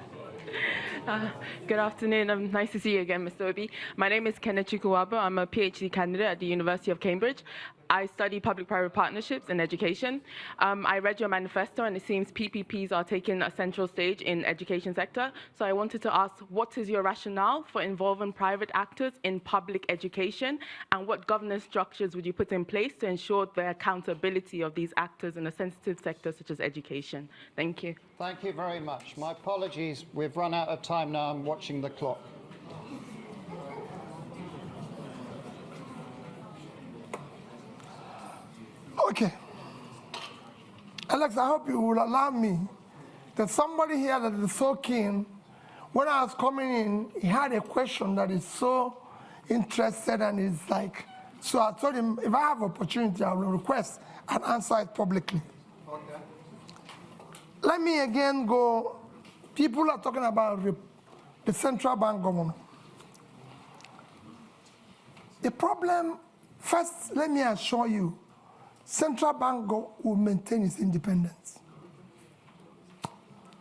Good afternoon. Nice to see you again, Mr. Obi. My name is Kenneth Chukwuwabo. I'm a PhD candidate at the University of Cambridge. I study public-private partnerships in education. I read your manifesto, and it seems PPPs are taking a central stage in education sector. So I wanted to ask, what is your rationale for involving private actors in public education, and what governance structures would you put in place to ensure the accountability of these actors in a sensitive sector such as education? Thank you. Thank you very much. My apologies. We've run out of time now. I'm watching the clock. Okay. Alex, I hope you will allow me. There's somebody here that is so keen. When I was coming in, he had a question that is so interested and is like, so I told him, if I have opportunity, I will request and answer it publicly. Okay. Let me again go. People are talking about the central bank governor. The problem, first, let me assure you, central bank will maintain its independence.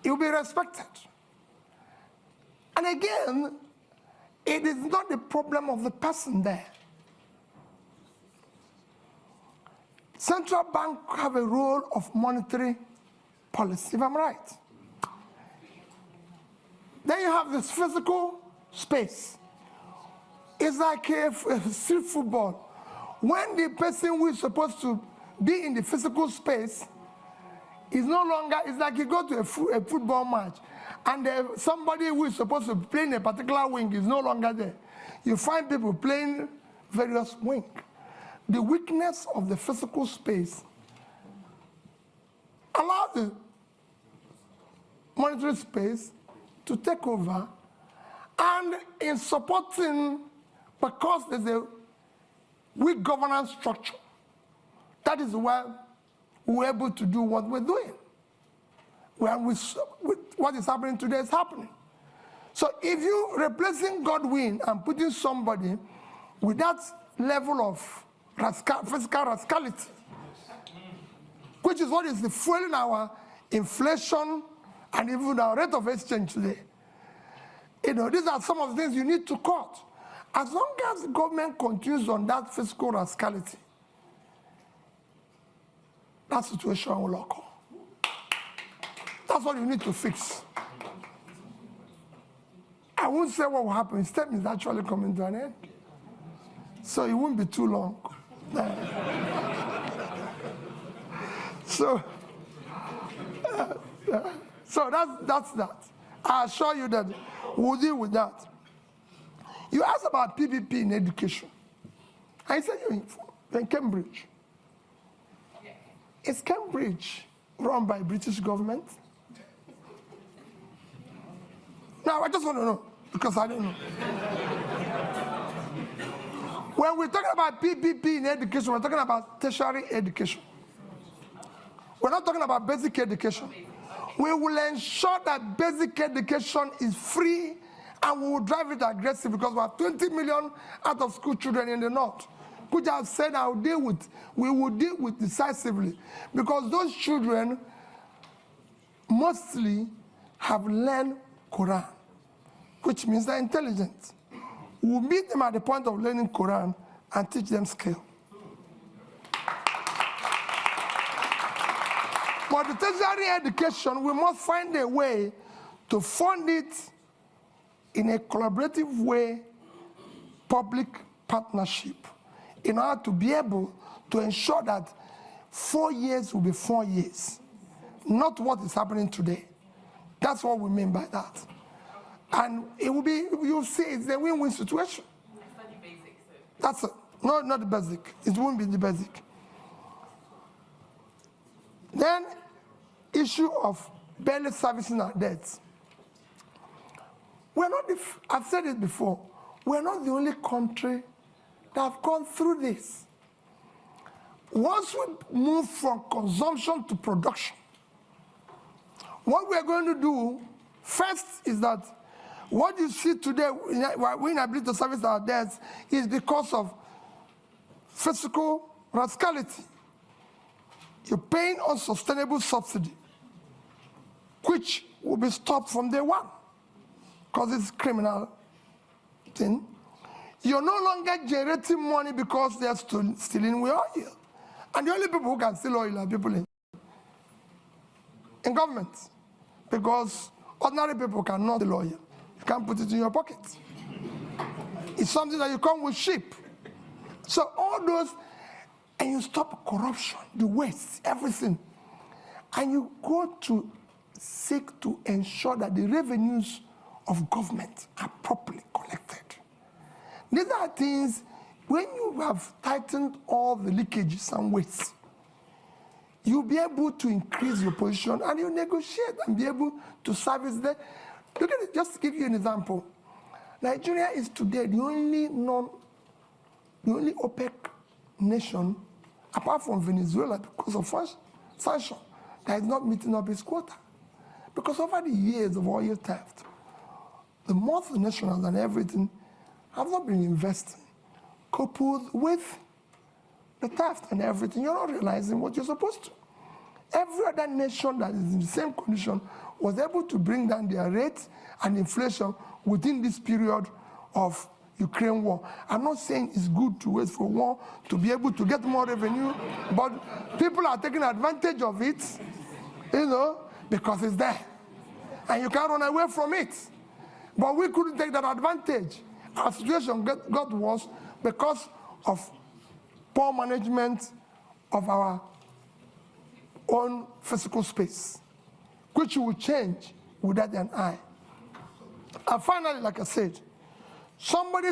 It will be respected. And again, it is not the problem of the person there. Central bank have a role of monetary policy, if I'm right. Then you have this physical space. It's like a street football. When the person who is supposed to be in the physical space is no longer, it's like you go to a football match and somebody who is supposed to play in a particular wing is no longer there. You find people playing various wings. The weakness of the physical space allows the monetary space to take over, and in supporting, because there's a weak governance structure, that is why we're able to do what we're doing. With what is happening today is happening. So if you're replacing Godwin and putting somebody with that level of fiscal rascality, which is what is fueling our inflation and even our rate of exchange today, these are some of the things you need to cut. As long as the government continues on that fiscal rascality, that situation will occur. That's what you need to fix. I won't say what will happen. His term is actually coming to an end. So it won't be too long. So that's that. I assure you that we'll deal with that. You asked about PPP in education. I said you're in Cambridge. Is Cambridge run by British government? Now, I just want to know, because I don't know. When we're talking about PPP in education, we're talking about tertiary education. We're not talking about basic education. We will ensure that basic education is free, and we will drive it aggressive, because we have 20 million out of school children in the north, which I've said we will deal with decisively, because those children mostly have learned Quran, which means they're intelligent. We'll meet them at the point of learning Quran and teach them skill. For the tertiary education, we must find a way to fund it in a collaborative way, public partnership, in order to be able to ensure that 4 years will be 4 years, not what is happening today. That's what we mean by that. And it will be, you'll see, it's a win-win situation. I study basic, so. That's it. No, not the basic. It won't be the basic. Then, issue of barely servicing our debts. We're not, I've said it before, we're not the only country that have gone through this. Once we move from consumption to production, what we're going to do first is that what you see today, we're inability to service our debts, is because of fiscal rascality. You're paying unsustainable subsidy, which will be stopped from day one, because it's a criminal thing. You're no longer generating money because they're stealing with oil. And the only people who can steal oil are people in government, because ordinary people cannot steal oil. You can't put it in your pocket. It's something that you come with sheep. So all those, and you stop corruption, the waste, everything. And you go to seek to ensure that the revenues of government are properly collected. These are things, when you have tightened all the leakages and wastes, you'll be able to increase your position and you negotiate and be able to service them. Look at it, just to give you an example. Nigeria is today the only OPEC nation, apart from Venezuela, because of sanction, that is not meeting up its quota. Because over the years of oil theft, the multinationals and everything have not been investing, coupled with the theft and everything. You're not realizing what you're supposed to. Every other nation that is in the same condition was able to bring down their rates and inflation within this period of Ukraine war. I'm not saying it's good to wait for war to be able to get more revenue, but people are taking advantage of it, because it's there. And you can't run away from it. But we couldn't take that advantage. Our situation got worse because of poor management of our own physical space, which will change with that and I. And finally, like I said, somebody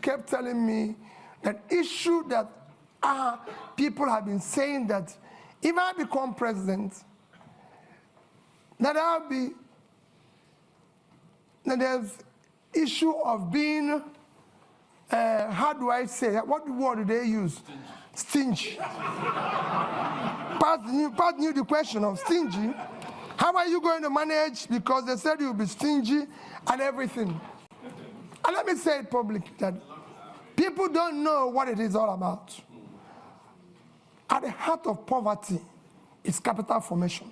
kept telling me that issue that people have been saying that if I become president, that there's issue of being, how do I say that? What word do they use? Stingy. Pat knew the question of stingy. How are you going to manage? Because they said you'll be stingy and everything. And let me say it publicly that people don't know what it is all about. At the heart of poverty is capital formation.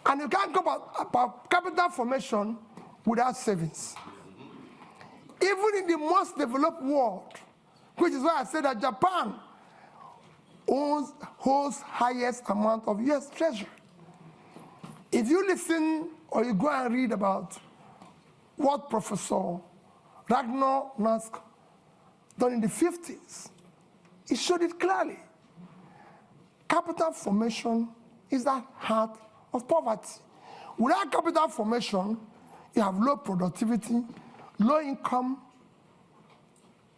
And you can't go about capital formation without savings. Even in the most developed world, which is why I said that Japan holds highest amount of US treasury. If you listen or you go and read about what Professor Ragnar Nask done in the 50s, he showed it clearly. Capital formation is the heart of poverty. Without capital formation, you have low productivity, low income,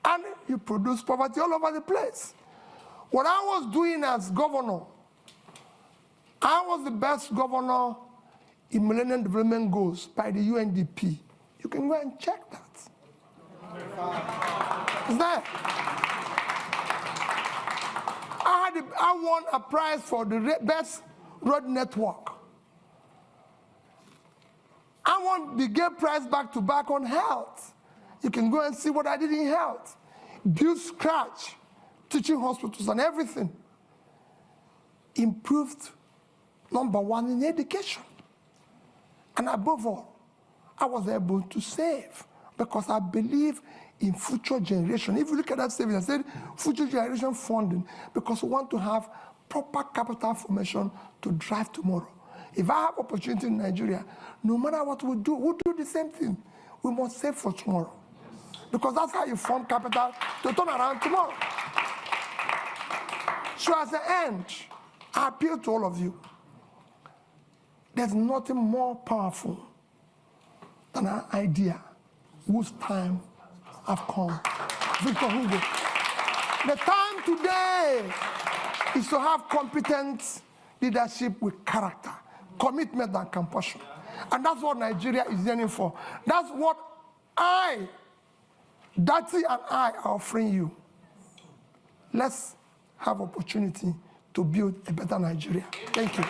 and you produce poverty all over the place. What I was doing as governor, I was the best governor in Millennium Development Goals by the UNDP. You can go and check that. It's there. I won a prize for the best road network. I won the Gay Prize back-to-back on health. You can go and see what I did in health. Build scratch, teaching hospitals and everything. Improved #1 in education. And above all, I was able to save because I believe in future generation. If you look at that savings, I said future generation funding because we want to have proper capital formation to drive tomorrow. If I have opportunity in Nigeria, no matter what we do, we'll do the same thing. We must save for tomorrow. Because that's how you form capital to turn around tomorrow. So as the end, I appeal to all of you. There's nothing more powerful than an idea whose time have come. Victor Hugo. The time today is to have competent leadership with character, commitment and compassion. And that's what Nigeria is yearning for. That's what Dati and I are offering you. Let's have opportunity to build a better Nigeria. Thank you.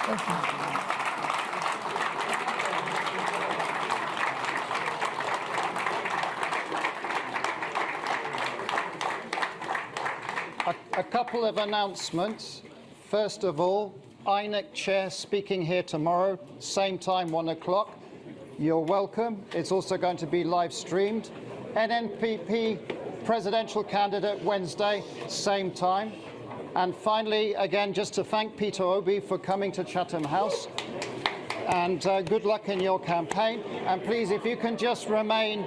Thank you. A couple of announcements. First of all, INEC chair speaking here tomorrow, same time, 1 o'clock. You're welcome. It's also going to be live streamed. NNPP presidential candidate Wednesday, same time. And finally, again, just to thank Peter Obi for coming to Chatham House. And good luck in your campaign. And please, if you can just remain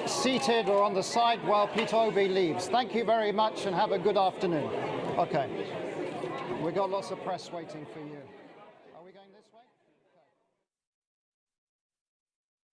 seated or on the side while Peter Obi leaves. Thank you very much and have a good afternoon. Okay. We've got lots of press waiting for you.